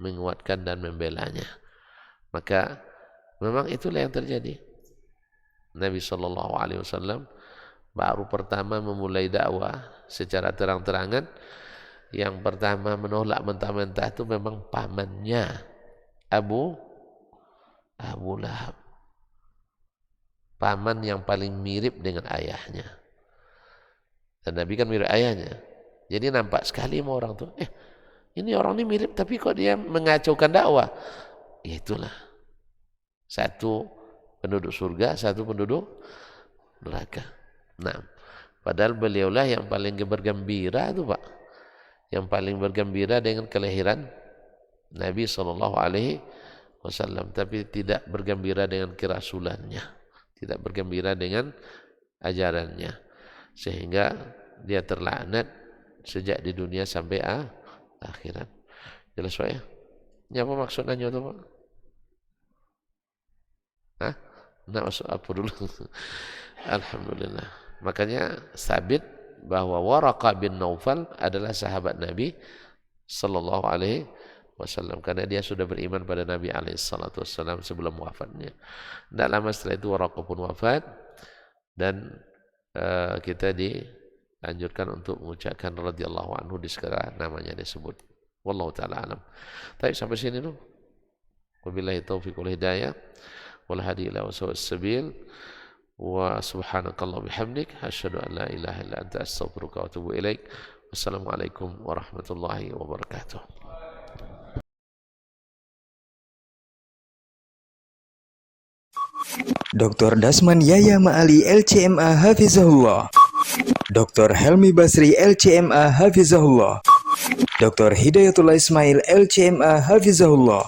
menguatkan dan membelanya. Maka memang itulah yang terjadi. Nabi SAW baru pertama memulai dakwah secara terang-terangan. Yang pertama menolak mentah-mentah itu memang pamannya Abu Lahab, paman yang paling mirip dengan ayahnya. Dan Nabi kan mirip ayahnya, jadi nampak sekali sama orang tuh, ini orang ini mirip, tapi kok dia mengacaukan dakwah. Ya itulah, satu penduduk surga, satu penduduk neraka. Nah, padahal beliaulah yang paling bergembira itu Pak, yang paling bergembira dengan kelahiran Nabi SAW, tapi tidak bergembira dengan kerasulannya, tidak bergembira dengan ajarannya, sehingga dia terlaknat sejak di dunia sampai akhirat. Jelas Pak ya? Ini apa maksudnya itu Pak? Hah? Nah, maksud apa dulu? Alhamdulillah. Makanya sabit bahwa Waraqah bin Naufal adalah sahabat Nabi sallallahu alaihi wasallam, karena dia sudah beriman pada Nabi alaihi salatu wasallam sebelum wafatnya. Tidak lama setelah itu Waraqah pun wafat, dan kita dianjurkan untuk mengucapkan radhiyallahu anhu di segala namanya disebut. Wallahu taala alam. Baik, sampai sini dulu. Wabillahi taufiq wal hidayah wal hadi ila wasawis sabil. Wa subhanakallah bihamdik asyhadu an la ilaha illa anta astaghfiruka wa atubu ilaik. Wassalamualaikum warahmatullahi wabarakatuh. Dr. Dasman Yahya Ma'ali LCMA Hafizahullah, Dr. Helmi Basri LCMA Hafizahullah, Dr. Hidayatullah Ismail LCMA Hafizahullah.